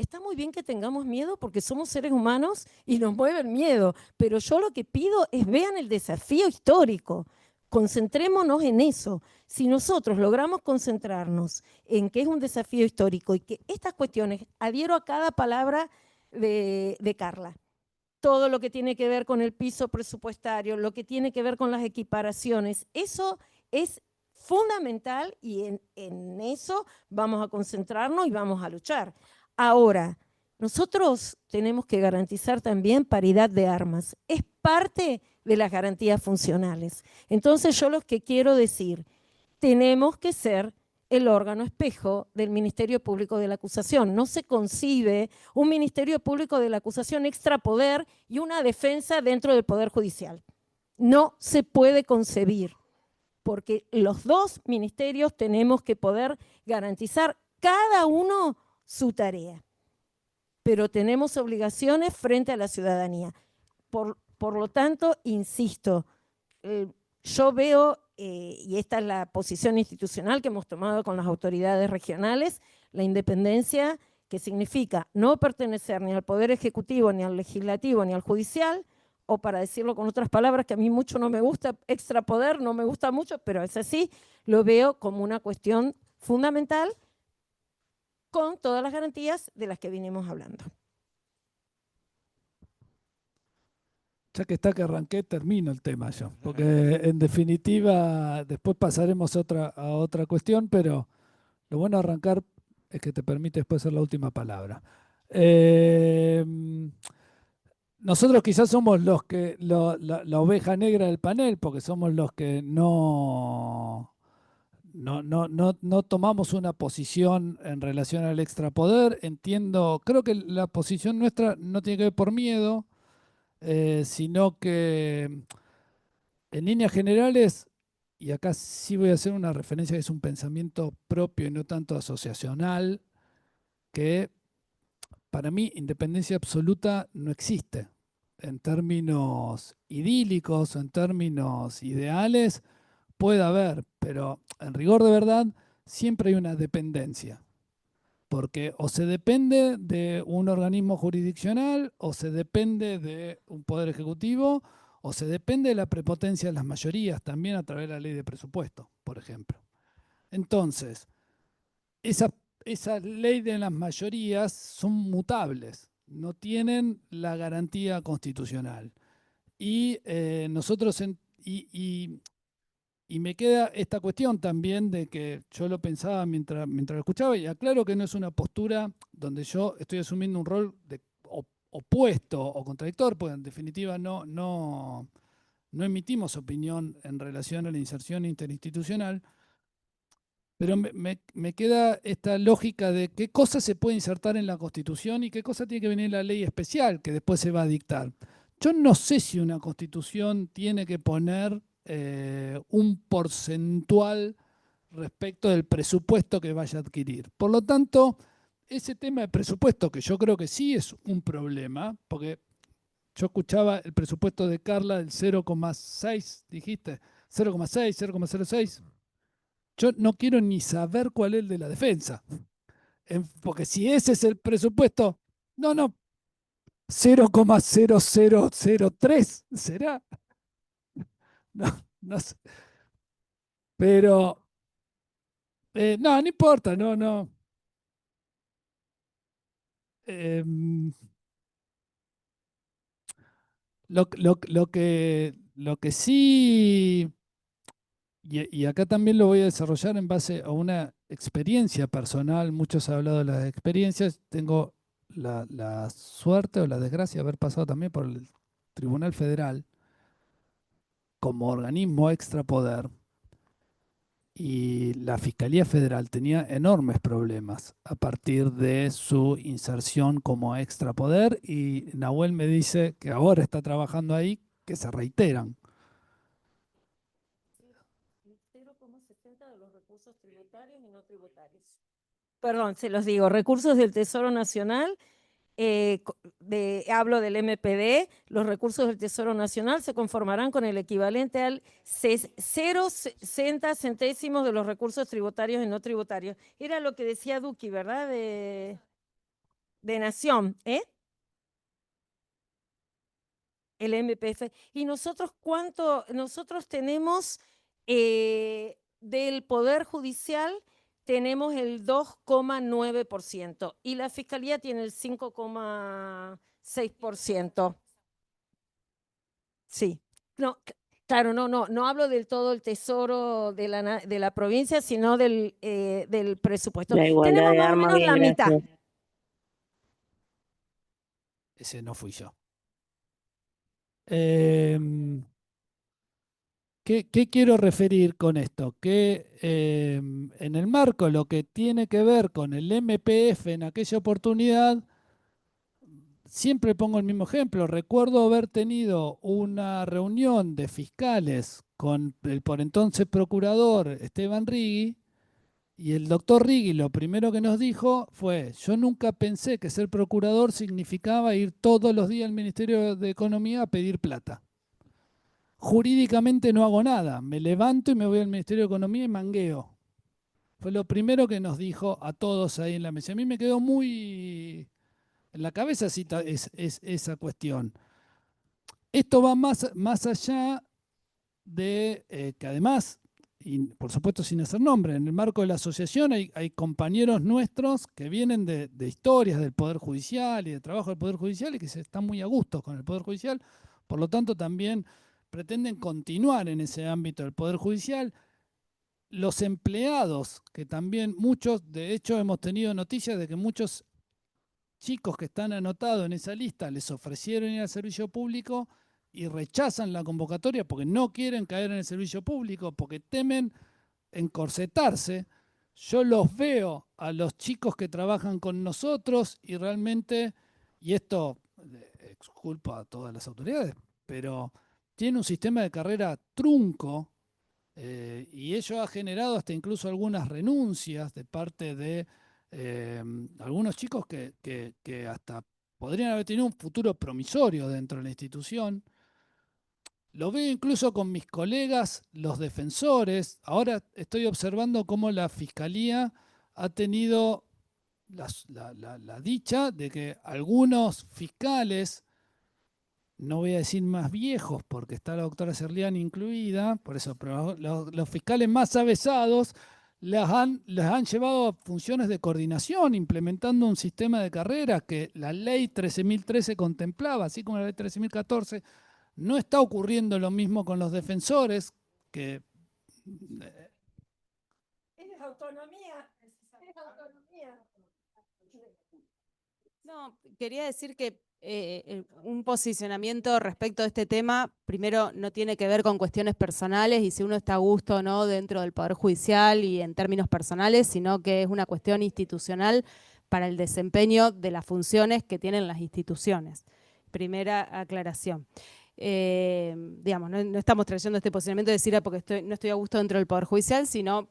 que tengamos miedo porque somos seres humanos y nos mueve el miedo, pero yo lo que pido es vean el desafío histórico. Concentrémonos en eso. Si nosotros logramos concentrarnos en que es un desafío histórico y que estas cuestiones, adhiero a cada palabra de Carla, todo lo que tiene que ver con el piso presupuestario, lo que tiene que ver con las equiparaciones, eso es fundamental y en eso vamos a concentrarnos y vamos a luchar. Ahora, nosotros tenemos que garantizar también paridad de armas. Es parte de las garantías funcionales. Entonces yo lo que quiero decir, tenemos que ser el órgano espejo del Ministerio Público de la Acusación. No se concibe un Ministerio Público de la Acusación extrapoder y una defensa dentro del Poder Judicial. No se puede concebir, porque los dos ministerios tenemos que poder garantizar cada uno su tarea, pero tenemos obligaciones frente a la ciudadanía. Por lo tanto, insisto, yo veo, y esta es la posición institucional que hemos tomado con las autoridades regionales, la independencia, que significa no pertenecer ni al Poder Ejecutivo, ni al Legislativo, ni al Judicial, o para decirlo con otras palabras, que a mí mucho no me gusta, extrapoder no me gusta mucho, pero es así, lo veo como una cuestión fundamental con todas las garantías de las que vinimos hablando.
Ya que está que arranqué, termino el tema yo, porque en definitiva después pasaremos a otra cuestión, pero lo bueno de arrancar es que te permite después hacer la última palabra. Nosotros quizás somos los que, la oveja negra del panel, porque somos los que no tomamos una posición en relación al extrapoder. Entiendo, creo que la posición nuestra no tiene que ver por miedo, sino que en líneas generales, y acá sí voy a hacer una referencia que es un pensamiento propio y no tanto asociacional, que para mí independencia absoluta no existe. En términos idílicos o en términos ideales puede haber, pero en rigor de verdad siempre hay una dependencia. Porque o se depende de un organismo jurisdiccional, o se depende de un poder ejecutivo, o se depende de la prepotencia de las mayorías, también a través de la ley de presupuesto, por ejemplo. Entonces, esa ley de las mayorías son mutables, no tienen la garantía constitucional. Y nosotros, y me queda esta cuestión también de que yo lo pensaba mientras lo escuchaba, y aclaro que no es una postura donde yo estoy asumiendo un rol opuesto o contradictor, porque en definitiva no emitimos opinión en relación a la inserción interinstitucional, pero me queda esta lógica de qué cosa se puede insertar en la Constitución y qué cosa tiene que venir en la ley especial que después se va a dictar. Yo no sé si una Constitución tiene que poner un porcentual respecto del presupuesto que vaya a adquirir. Por lo tanto, ese tema de presupuesto, que yo creo que sí es un problema, porque yo escuchaba el presupuesto de Carla del 0,6, dijiste, 0,6, 0,06. Yo no quiero ni saber cuál es el de la defensa. Porque si ese es el presupuesto, no, 0,0003 será. No, no sé. Pero, no importa, no. em, lo que sí, y acá también lo voy a desarrollar en base a una experiencia personal, muchos han hablado de las experiencias, tengo la suerte o la desgracia de haber pasado también por el Tribunal Federal como organismo extrapoder. Y la Fiscalía Federal tenía enormes problemas a partir de su inserción como extrapoder y Nahuel me dice que ahora está trabajando ahí, que se reiteran.
0,70 de los recursos tributarios y no tributarios. Perdón, se los digo, recursos del Tesoro Nacional, hablo del MPD, los recursos del Tesoro Nacional se conformarán con el equivalente al 0,60 centésimos de los recursos tributarios y no tributarios. Era lo que decía Duque, ¿verdad? De Nación, ¿eh? El MPF. ¿Y nosotros cuánto? Nosotros tenemos del Poder Judicial, tenemos el 2,9% y la Fiscalía tiene el 5,6%. Sí. No, claro, no hablo del todo el tesoro de la provincia, sino del presupuesto.
La igualdad
Tenemos
de
más o
armas,
menos
bien,
la mitad.
gracias.
Ese no fui yo. Em, ¿Qué quiero referir con esto? Que en el marco lo que tiene que ver con el MPF en aquella oportunidad, siempre pongo el mismo ejemplo. Recuerdo haber tenido una reunión de fiscales con el por entonces procurador Esteban Rigui, y el doctor Rigui lo primero que nos dijo fue: yo nunca pensé que ser procurador significaba ir todos los días al Ministerio de Economía a pedir plata. Jurídicamente no hago nada, me levanto y me voy al Ministerio de Economía y mangueo. Fue lo primero que nos dijo a todos ahí en la mesa. A mí me quedó muy en la cabeza esa cuestión. Esto va más allá de que además, y por supuesto sin hacer nombre, en el marco de la asociación hay compañeros nuestros que vienen de historias del Poder Judicial y de trabajo del Poder Judicial y que se están muy a gusto con el Poder Judicial, por lo tanto también pretenden continuar en ese ámbito del Poder Judicial. Los empleados, que también muchos, de hecho hemos tenido noticias de que muchos chicos que están anotados en esa lista les ofrecieron ir al servicio público y rechazan la convocatoria porque no quieren caer en el servicio público, porque temen encorsetarse. Yo los veo a los chicos que trabajan con nosotros y realmente, y esto exculpo a todas las autoridades, pero tiene un sistema de carrera trunco, y ello ha generado hasta incluso algunas renuncias de parte de algunos chicos que hasta podrían haber tenido un futuro promisorio dentro de la institución. Lo veo incluso con mis colegas, los defensores. Ahora estoy observando cómo la Fiscalía ha tenido la dicha de que algunos fiscales, no voy a decir más viejos porque está la doctora Serliani incluida, por eso, pero los fiscales más avesados les han llevado a funciones de coordinación, implementando un sistema de carrera que la ley 13.013 contemplaba, así como la ley 13.014. No está ocurriendo lo mismo con los defensores, que
Es autonomía. Es autonomía.
No, quería decir que un posicionamiento respecto a este tema, primero, no tiene que ver con cuestiones personales y si uno está a gusto o no dentro del Poder Judicial y en términos personales, sino que es una cuestión institucional para el desempeño de las funciones que tienen las instituciones. Primera aclaración. Digamos, no estamos trayendo este posicionamiento de decir porque no estoy a gusto dentro del Poder Judicial, sino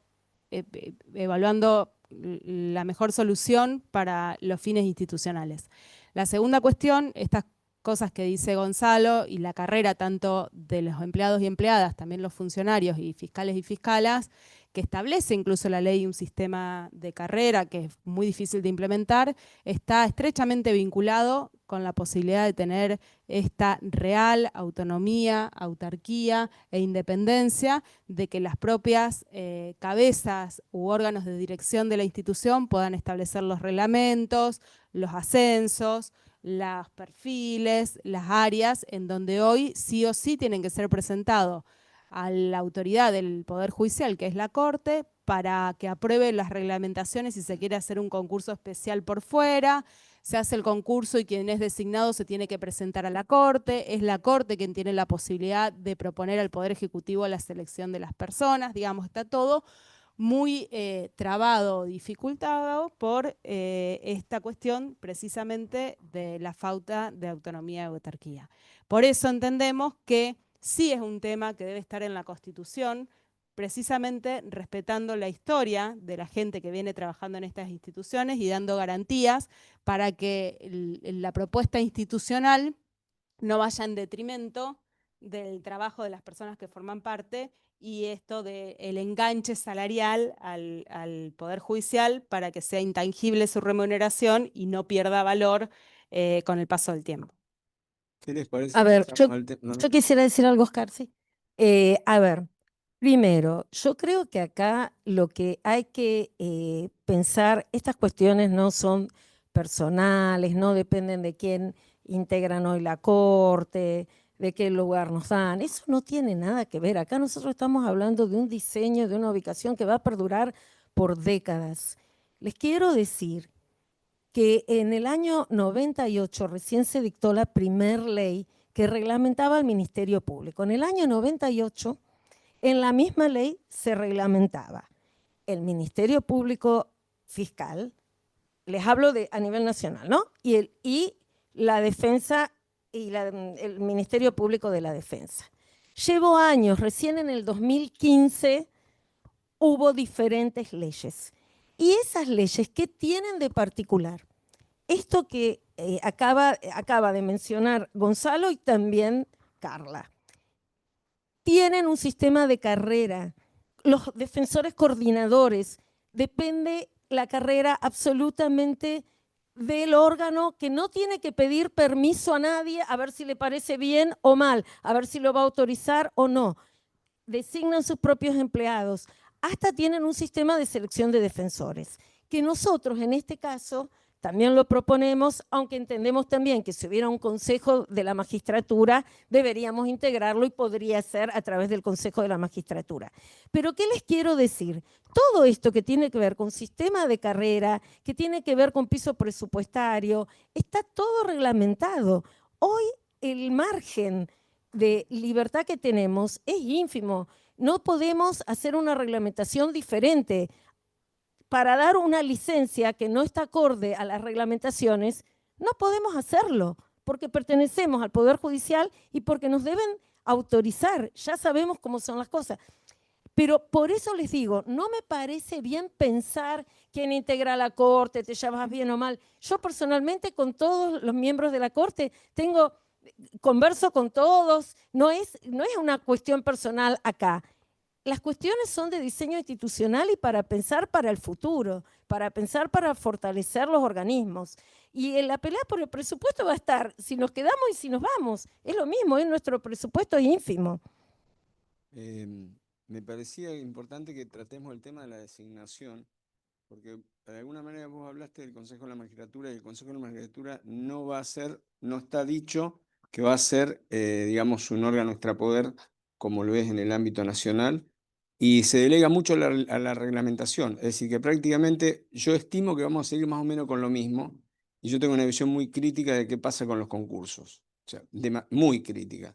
evaluando la mejor solución para los fines institucionales. La segunda cuestión, estas cosas que dice Gonzalo y la carrera tanto de los empleados y empleadas, también los funcionarios y fiscales y fiscalas, que establece incluso la ley un sistema de carrera que es muy difícil de implementar, está estrechamente vinculado con la posibilidad de tener esta real autonomía, autarquía e independencia, de que las propias cabezas u órganos de dirección de la institución puedan establecer los reglamentos, los ascensos, los perfiles, las áreas en donde hoy sí o sí tienen que ser presentados a la autoridad del Poder Judicial, que es la Corte, para que apruebe las reglamentaciones si se quiere hacer un concurso especial por fuera. Se hace el concurso y quien es designado se tiene que presentar a la Corte. Es la Corte quien tiene la posibilidad de proponer al Poder Ejecutivo la selección de las personas. Digamos, está todo muy trabado, dificultado por esta cuestión precisamente de la falta de autonomía y autarquía. Por eso entendemos que sí es un tema que debe estar en la Constitución, precisamente respetando la historia de la gente que viene trabajando en estas instituciones y dando garantías para que la propuesta institucional no vaya en detrimento del trabajo de las personas que forman parte y esto del enganche salarial al Poder Judicial para que sea intangible su remuneración y no pierda valor con el paso del tiempo.
¿Qué les parece?
A ver,
Pasamos al tema.
yo quisiera decir algo, Oscar, sí. A ver, primero, yo creo que acá lo que hay que pensar, estas cuestiones no son personales, no dependen de quién integran hoy la Corte, de qué lugar nos dan. Eso no tiene nada que ver. Acá nosotros estamos hablando de un diseño, de una ubicación que va a perdurar por décadas. Les quiero decir que en el año 98 recién se dictó la primer ley que reglamentaba el Ministerio Público. En el año 98, en la misma ley se reglamentaba el Ministerio Público Fiscal, les hablo a nivel nacional, ¿no? Y la defensa y el Ministerio Público de la Defensa. Llevó años, recién en el 2015 hubo diferentes leyes. ¿Y esas leyes qué tienen de particular? Esto que acaba de mencionar Gonzalo y también Carla. Tienen un sistema de carrera. Los defensores coordinadores, depende la carrera absolutamente del órgano que no tiene que pedir permiso a nadie a ver si le parece bien o mal, a ver si lo va a autorizar o no. Designan sus propios empleados. Hasta tienen un sistema de selección de defensores, que nosotros en este caso también lo proponemos, aunque entendemos también que si hubiera un consejo de la magistratura, deberíamos integrarlo y podría ser a través del consejo de la magistratura. Pero ¿qué les quiero decir? Todo esto que tiene que ver con sistema de carrera, que tiene que ver con piso presupuestario, está todo reglamentado. Hoy el margen de libertad que tenemos es ínfimo. No podemos hacer una reglamentación diferente. Para dar una licencia que no está acorde a las reglamentaciones, no podemos hacerlo, porque pertenecemos al Poder Judicial y porque nos deben autorizar. Ya sabemos cómo son las cosas. Pero por eso les digo, no me parece bien pensar quién integra la Corte, te llevas bien o mal. Yo personalmente con todos los miembros de la Corte converso con todos, no es una cuestión personal acá. Las cuestiones son de diseño institucional y para pensar para el futuro, para pensar para fortalecer los organismos. Y la pelea por el presupuesto va a estar, si nos quedamos y si nos vamos. Es lo mismo, nuestro presupuesto es ínfimo.
Me parecía importante que tratemos el tema de la designación, porque de alguna manera vos hablaste del Consejo de la Magistratura y el Consejo de la Magistratura no va a ser, no está dicho que va a ser, digamos, un órgano extrapoder como lo es en el ámbito nacional, y se delega mucho a la reglamentación. Es decir, que prácticamente yo estimo que vamos a seguir más o menos con lo mismo, y yo tengo una visión muy crítica de qué pasa con los concursos, o sea, muy crítica.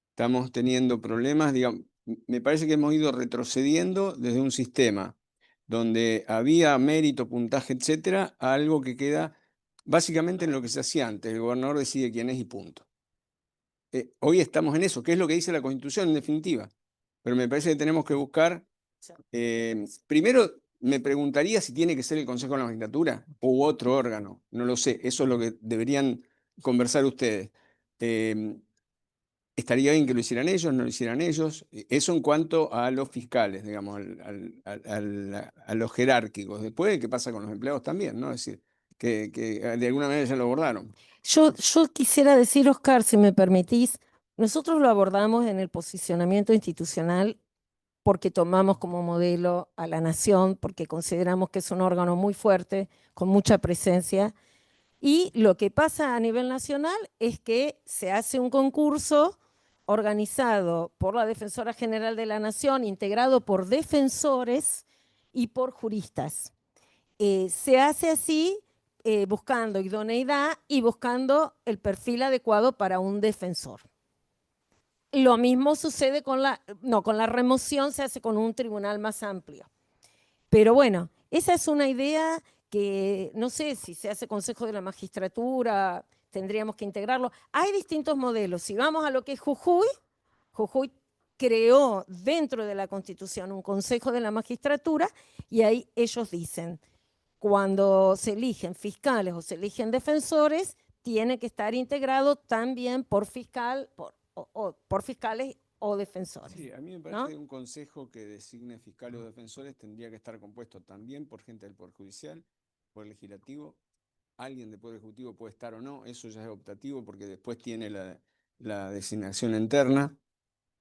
Estamos teniendo problemas, digamos, me parece que hemos ido retrocediendo desde un sistema donde había mérito, puntaje, etcétera, a algo que queda básicamente en lo que se hacía antes. El gobernador decide quién es y punto. Hoy estamos en eso, que es lo que dice la Constitución en definitiva. Pero me parece que tenemos que buscar, primero me preguntaría si tiene que ser el Consejo de la Magistratura u otro órgano, no lo sé, eso es lo que deberían conversar ustedes. Estaría bien que lo hicieran ellos, no lo hicieran ellos. Eso en cuanto a los fiscales, digamos, a los jerárquicos. Después, ¿qué pasa con los empleados también? ¿No? Es decir, que de alguna manera ya lo abordaron.
Yo quisiera decir, Oscar, si me permitís, nosotros lo abordamos en el posicionamiento institucional porque tomamos como modelo a la Nación, porque consideramos que es un órgano muy fuerte, con mucha presencia. Y lo que pasa a nivel nacional es que se hace un concurso organizado por la Defensora General de la Nación, integrado por defensores y por juristas. Se hace así buscando idoneidad y buscando el perfil adecuado para un defensor. Lo mismo sucede con la remoción, se hace con un tribunal más amplio. Pero bueno, esa es una idea que no sé si se hace Consejo de la Magistratura, tendríamos que integrarlo. Hay distintos modelos. Si vamos a lo que es Jujuy, Jujuy creó dentro de la Constitución un Consejo de la Magistratura y ahí ellos dicen, cuando se eligen fiscales o se eligen defensores, tiene que estar integrado también por fiscales o defensores.
Sí, a mí me parece que un consejo que designe fiscales o defensores tendría que estar compuesto también por gente del Poder Judicial, Poder Legislativo. Alguien del Poder Ejecutivo puede estar o no, eso ya es optativo porque después tiene la designación interna.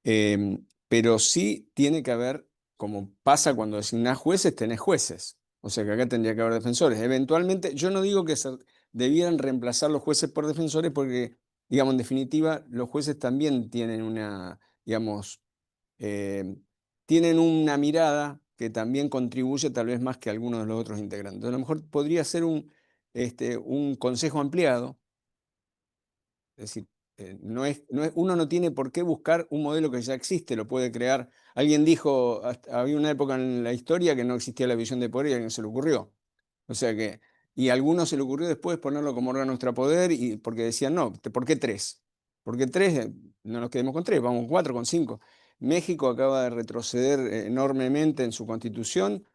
Pero sí tiene que haber, como pasa cuando designás jueces, tenés jueces. O sea que acá tendría que haber defensores. Eventualmente, yo no digo que debieran reemplazar los jueces por defensores porque, digamos, en definitiva, los jueces también tienen digamos, tienen una mirada que también contribuye tal vez más que algunos de los otros integrantes. A lo mejor podría ser un consejo ampliado. Es decir, uno no tiene por qué buscar un modelo que ya existe, lo puede crear. Alguien dijo, había una época en la historia que no existía la división de poder y a alguien se le ocurrió. O sea que, y a algunos se le ocurrió después ponerlo como órgano extrapoder porque decían, no, ¿por qué 3? ¿Por qué 3? No nos quedemos con 3, vamos con 4, con 5. México acaba de retroceder enormemente en su constitución,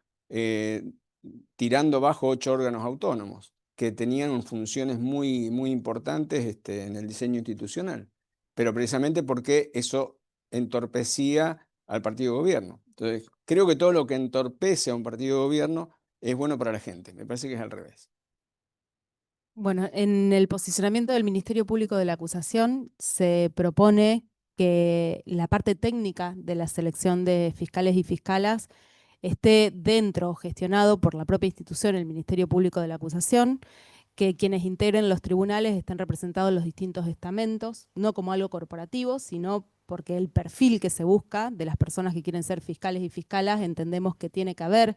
tirando bajo 8 órganos autónomos que tenían funciones muy, muy importantes en el diseño institucional, pero precisamente porque eso entorpecía al partido de gobierno. Entonces, creo que todo lo que entorpece a un partido de gobierno es bueno para la gente. Me parece que es al revés.
Bueno, en el posicionamiento del Ministerio Público de la Acusación se propone que la parte técnica de la selección de fiscales y fiscalas esté dentro, gestionado por la propia institución, el Ministerio Público de la Acusación, que quienes integren los tribunales estén representados en los distintos estamentos, no como algo corporativo, sino porque el perfil que se busca de las personas que quieren ser fiscales y fiscalas, entendemos que tiene que haber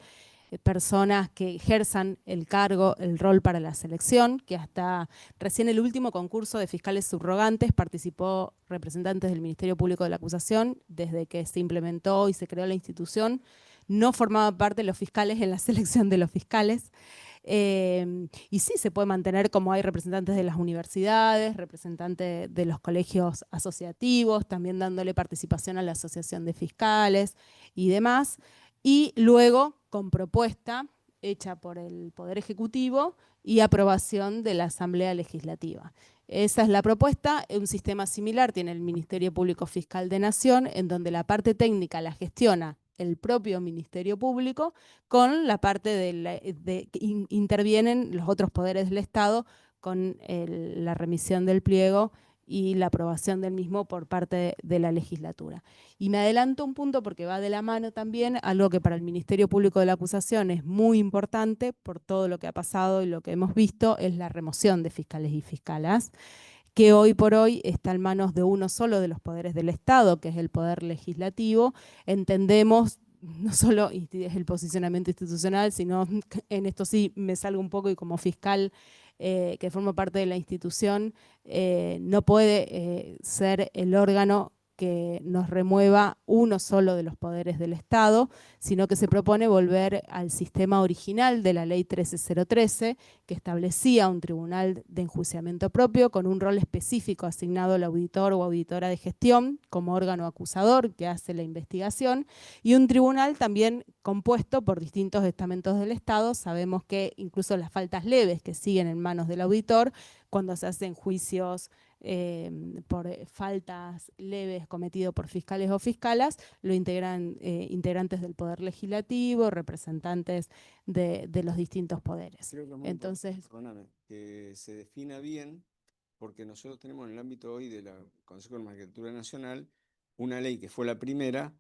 personas que ejerzan el cargo, el rol para la selección, que hasta recién el último concurso de fiscales subrogantes participó representantes del Ministerio Público de la Acusación, desde que se implementó y se creó la institución, no formaban parte los fiscales en la selección de los fiscales. Y sí se puede mantener como hay representantes de las universidades, representantes de los colegios asociativos, también dándole participación a la asociación de fiscales y demás. Y luego con propuesta hecha por el Poder Ejecutivo y aprobación de la Asamblea Legislativa. Esa es la propuesta. Un sistema similar tiene el Ministerio Público Fiscal de Nación, en donde la parte técnica la gestiona el propio Ministerio Público, con la parte de intervienen los otros poderes del Estado con la remisión del pliego y la aprobación del mismo por parte de la legislatura. Y me adelanto un punto porque va de la mano también algo que para el Ministerio Público de la Acusación es muy importante por todo lo que ha pasado y lo que hemos visto, es la remoción de fiscales y fiscalas, que hoy por hoy está en manos de uno solo de los poderes del Estado, que es el Poder Legislativo. Entendemos, no solo es el posicionamiento institucional, sino en esto sí me salgo un poco y como fiscal que forma parte de la institución, no puede ser el órgano que nos remueva uno solo de los poderes del Estado, sino que se propone volver al sistema original de la Ley 13013, que establecía un tribunal de enjuiciamiento propio con un rol específico asignado al auditor o auditora de gestión como órgano acusador que hace la investigación, y un tribunal también compuesto por distintos estamentos del Estado. Sabemos que incluso las faltas leves que siguen en manos del auditor, cuando se hacen juicios por faltas leves cometidas por fiscales o fiscalas, lo integran integrantes del Poder Legislativo, representantes de los distintos poderes.
Creo que es muy
Entonces,
importante, perdóname, que se defina bien, porque nosotros tenemos en el ámbito hoy del Consejo de la Magistratura Nacional una ley que fue la primera,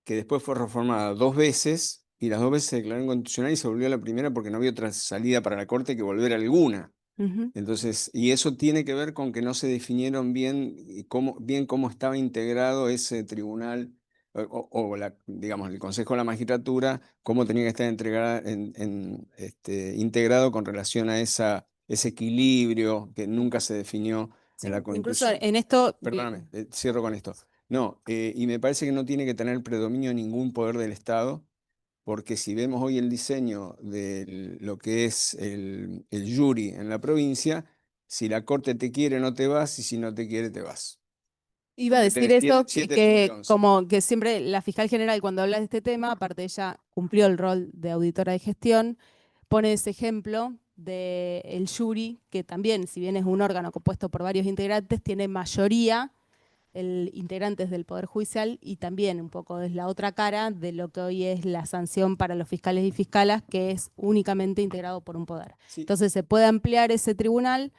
que después fue reformada 2 veces, y las 2 veces se declaró inconstitucional y se volvió a la primera porque no había otra salida para la Corte que volver a alguna. Entonces, y eso tiene que ver con que no se definieron bien cómo estaba integrado ese tribunal, digamos, el Consejo de la Magistratura, cómo tenía que estar integrado con relación a ese equilibrio que nunca se definió
sí,
en la
incluso
Constitución.
en esto...
Perdóname, cierro con esto. No, y me parece que no tiene que tener predominio ningún poder del Estado, porque si vemos hoy el diseño de lo que es el jury en la provincia, si la Corte te quiere no te vas, y si no te quiere te vas.
Iba a decir
Tenés
eso,
7, 7,
que
11.
como que siempre la fiscal general cuando habla de este tema, aparte ella cumplió el rol de auditora de gestión, pone ese ejemplo del jury, que también, si bien es un órgano compuesto por varios integrantes, tiene mayoría integrantes del Poder Judicial, y también un poco es la otra cara de lo que hoy es la sanción para los fiscales y fiscalas, que es únicamente integrado por un poder.
Sí.
Entonces se puede ampliar ese tribunal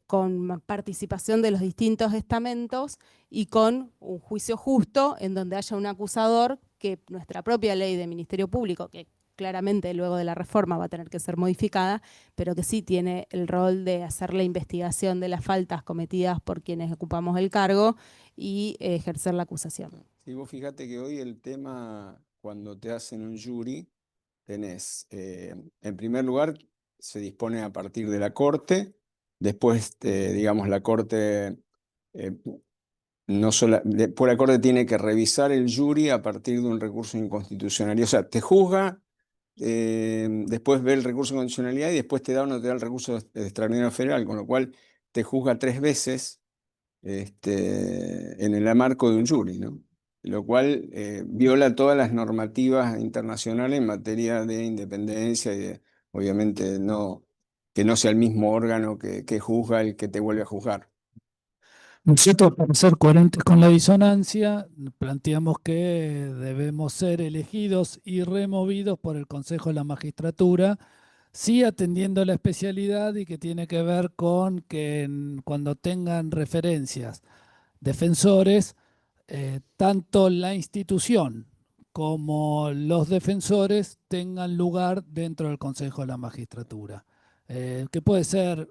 con participación de los distintos estamentos y con un juicio justo en donde haya un acusador, que nuestra propia ley de Ministerio Público, que claramente luego de la reforma va a tener que ser modificada, pero que sí tiene el rol de hacer la investigación de las faltas cometidas por quienes ocupamos el cargo y ejercer la acusación.
Sí, vos fíjate que hoy el tema, cuando te hacen un jury, tenés, en primer lugar, se dispone a partir de la Corte, después, digamos, la Corte, después la Corte tiene que revisar el jury a partir de un recurso de inconstitucionalidad, o sea, te juzga, después ve el recurso de inconstitucionalidad y después te da o no te da el recurso de extraordinario federal, con lo cual te juzga 3 veces en el marco de un jury, ¿no? Lo cual viola todas las normativas internacionales en materia de independencia y obviamente, que no sea el mismo órgano que juzga el que te vuelve a juzgar.
Nosotros, para ser coherentes con la disonancia, planteamos que debemos ser elegidos y removidos por el Consejo de la Magistratura, sí atendiendo la especialidad, y que tiene que ver con que cuando tengan referencias defensores, tanto la institución como los defensores tengan lugar dentro del Consejo de la Magistratura. Que puede ser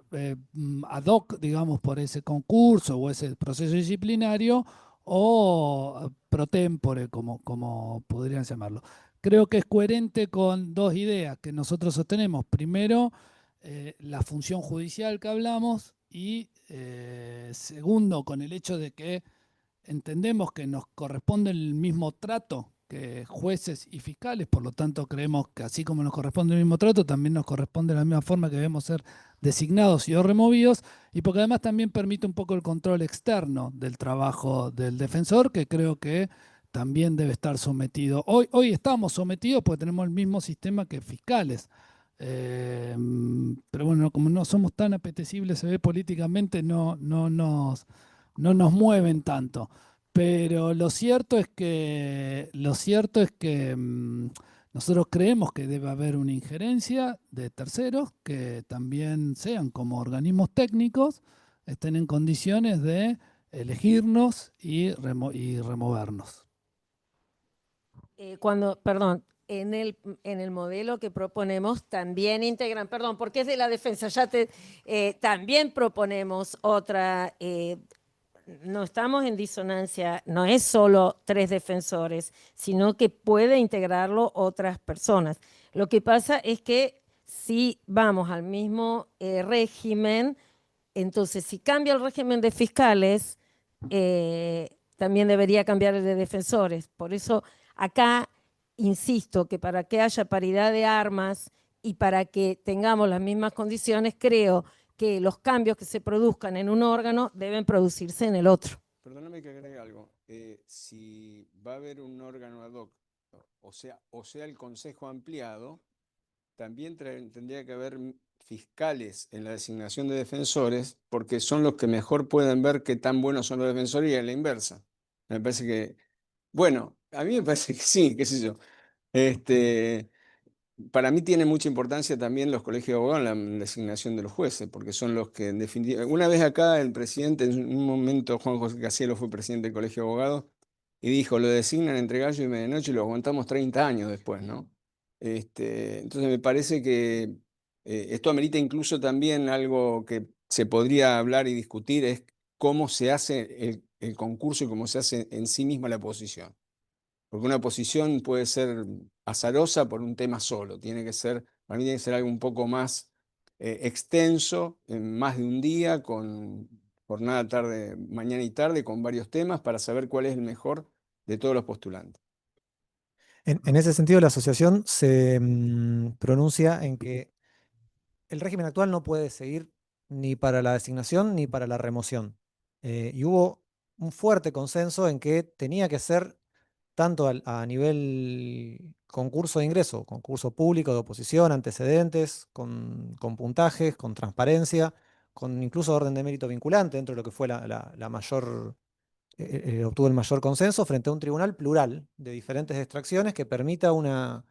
ad hoc, digamos, por ese concurso o ese proceso disciplinario, o pro tempore, como podrían llamarlo. Creo que es coherente con 2 ideas que nosotros sostenemos. Primero, la función judicial que hablamos, y segundo, con el hecho de que entendemos que nos corresponde el mismo trato que jueces y fiscales, por lo tanto creemos que así como nos corresponde el mismo trato, también nos corresponde de la misma forma que debemos ser designados y o removidos, y porque además también permite un poco el control externo del trabajo del defensor, que creo que también debe estar sometido. Hoy estamos sometidos porque tenemos el mismo sistema que fiscales. Pero bueno, como no somos tan apetecibles, se ve políticamente, no nos mueven tanto. Pero lo cierto es que nosotros creemos que debe haber una injerencia de terceros que también sean como organismos técnicos, estén en condiciones de elegirnos y removernos.
Perdón, en el modelo que proponemos también integran, perdón, porque es de la defensa, también proponemos otra, no estamos en disonancia, no es solo 3 defensores, sino que puede integrarlo otras personas. Lo que pasa es que si vamos al mismo régimen, entonces si cambia el régimen de fiscales, también debería cambiar el de defensores. Por eso acá insisto que para que haya paridad de armas y para que tengamos las mismas condiciones, creo que los cambios que se produzcan en un órgano deben producirse en el otro.
Perdóname que agregue algo. Si va a haber un órgano ad hoc, o sea el Consejo ampliado, también tendría que haber fiscales en la designación de defensores, porque son los que mejor pueden ver qué tan buenos son los defensores y a la inversa. Me parece que, bueno, a mí me parece que sí, qué sé yo. Para mí tiene mucha importancia también los colegios de abogados en la designación de los jueces, porque son los que en definitiva... Una vez acá el presidente, en un momento Juan José Casielo fue presidente del colegio de abogados, y dijo, lo designan entre gallo y medianoche y lo aguantamos 30 años después, ¿no? Entonces me parece que esto amerita incluso también algo que se podría hablar y discutir, es cómo se hace el concurso y cómo se hace en sí misma la posición. Porque una posición puede ser azarosa por un tema solo, para mí tiene que ser algo un poco más extenso, en más de un día, con jornada tarde, mañana y tarde, con varios temas, para saber cuál es el mejor de todos los postulantes.
En ese sentido, la asociación se pronuncia en que el régimen actual no puede seguir ni para la designación ni para la remoción. Y hubo un fuerte consenso en que tenía que ser tanto a nivel concurso de ingreso, concurso público de oposición, antecedentes, con puntajes, con transparencia, con incluso orden de mérito vinculante dentro de lo que fue la mayor, obtuvo el mayor consenso frente a un tribunal plural de diferentes extracciones que permita una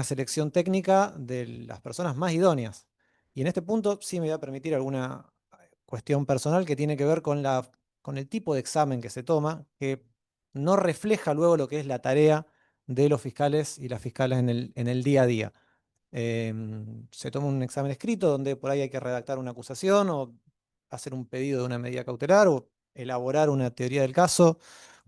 selección técnica de las personas más idóneas. Y en este punto sí me voy a permitir alguna cuestión personal que tiene que ver con el tipo de examen que se toma, que no refleja luego lo que es la tarea de los fiscales y las fiscales en el día a día. Se toma un examen escrito donde por ahí hay que redactar una acusación o hacer un pedido de una medida cautelar o elaborar una teoría del caso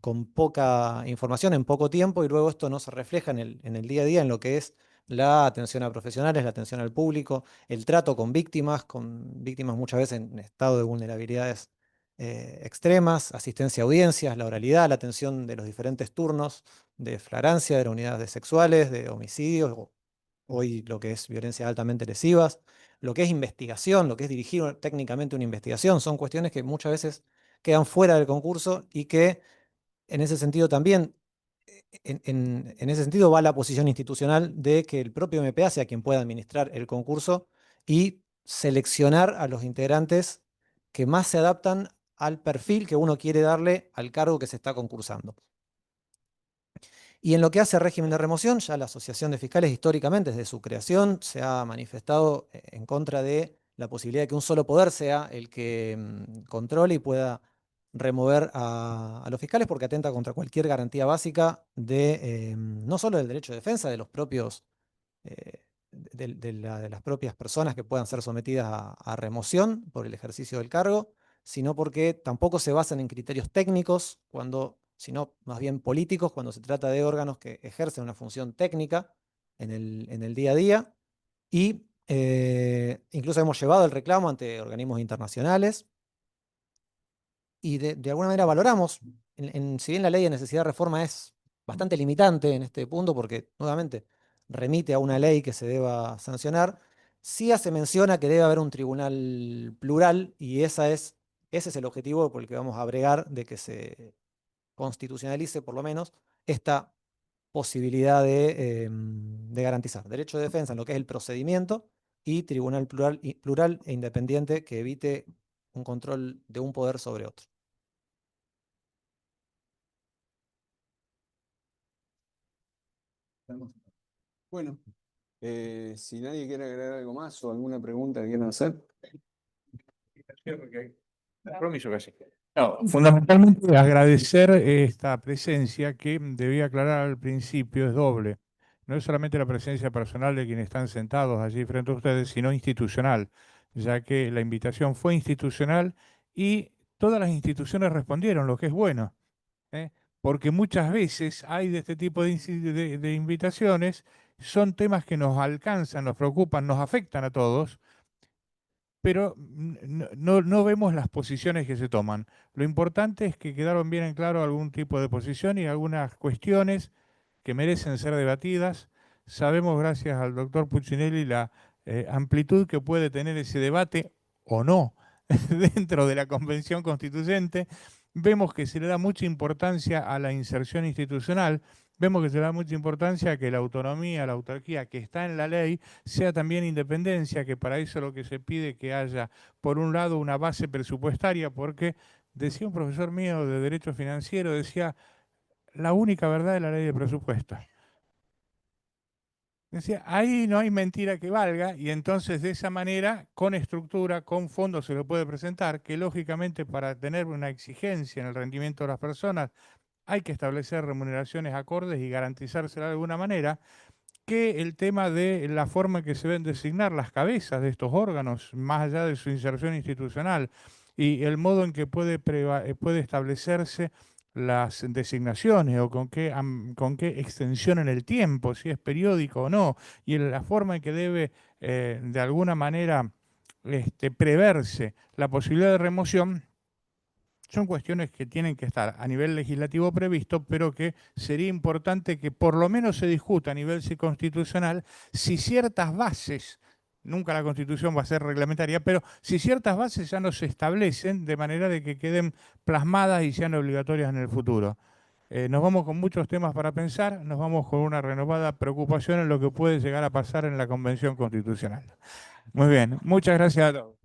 con poca información en poco tiempo, y luego esto no se refleja en el día a día en lo que es la atención a profesionales, la atención al público, el trato con víctimas muchas veces en estado de vulnerabilidades extremas, asistencia a audiencias, la oralidad, la atención de los diferentes turnos de flagrancia, de las unidades sexuales, de homicidios, hoy lo que es violencias altamente lesivas, lo que es investigación, lo que es dirigir técnicamente una investigación, son cuestiones que muchas veces quedan fuera del concurso y que en ese sentido también, en ese sentido va la posición institucional de que el propio MPA sea quien pueda administrar el concurso y seleccionar a los integrantes que más se adaptan al perfil que uno quiere darle al cargo que se está concursando. Y en lo que hace al régimen de remoción, ya la Asociación de Fiscales históricamente desde su creación se ha manifestado en contra de la posibilidad de que un solo poder sea el que controle y pueda remover a los fiscales, porque atenta contra cualquier garantía básica de no solo del derecho de defensa de los propios de las propias personas que puedan ser sometidas a remoción por el ejercicio del cargo, sino porque tampoco se basan en criterios técnicos, sino más bien políticos, cuando se trata de órganos que ejercen una función técnica en el día a día. Y incluso hemos llevado el reclamo ante organismos internacionales y de alguna manera valoramos, si bien la ley de necesidad de reforma es bastante limitante en este punto, porque nuevamente remite a una ley que se deba sancionar, sí se menciona que debe haber un tribunal plural, y ese es el objetivo por el que vamos a bregar de que se constitucionalice por lo menos esta posibilidad de garantizar derecho de defensa en lo que es el procedimiento y tribunal plural e independiente que evite un control de un poder sobre otro.
Bueno, si nadie quiere agregar algo más o alguna pregunta que quieran hacer.
Compromiso casi. No, fundamentalmente agradecer esta presencia que debía aclarar al principio, es doble. No es solamente la presencia personal de quienes están sentados allí frente a ustedes, sino institucional, ya que la invitación fue institucional y todas las instituciones respondieron, lo que es bueno, ¿eh? Porque muchas veces hay de este tipo de invitaciones, son temas que nos alcanzan, nos preocupan, nos afectan a todos, pero no vemos las posiciones que se toman. Lo importante es que quedaron bien en claro algún tipo de posición y algunas cuestiones que merecen ser debatidas. Sabemos, gracias al doctor Puccinelli, la amplitud que puede tener ese debate o no dentro de la Convención Constituyente. Vemos que se le da mucha importancia a la inserción institucional vemos que se da mucha importancia a que la autonomía, la autarquía que está en la ley, sea también independencia, que para eso lo que se pide que haya, por un lado, una base presupuestaria, porque decía un profesor mío de Derecho Financiero, decía, la única verdad es la ley de presupuesto. Decía, ahí no hay mentira que valga, y entonces de esa manera, con estructura, con fondos se lo puede presentar, que lógicamente para tener una exigencia en el rendimiento de las personas hay que establecer remuneraciones acordes y garantizársela de alguna manera, que el tema de la forma en que se deben designar las cabezas de estos órganos, más allá de su inserción institucional, y el modo en que puede establecerse las designaciones o con qué extensión en el tiempo, si es periódico o no, y la forma en que debe de alguna manera preverse la posibilidad de remoción, son cuestiones que tienen que estar a nivel legislativo previsto, pero que sería importante que por lo menos se discuta a nivel constitucional si ciertas bases, nunca la Constitución va a ser reglamentaria, pero si ciertas bases ya no se establecen de manera de que queden plasmadas y sean obligatorias en el futuro. Nos vamos con muchos temas para pensar, nos vamos con una renovada preocupación en lo que puede llegar a pasar en la Convención Constitucional. Muy bien, muchas gracias a todos.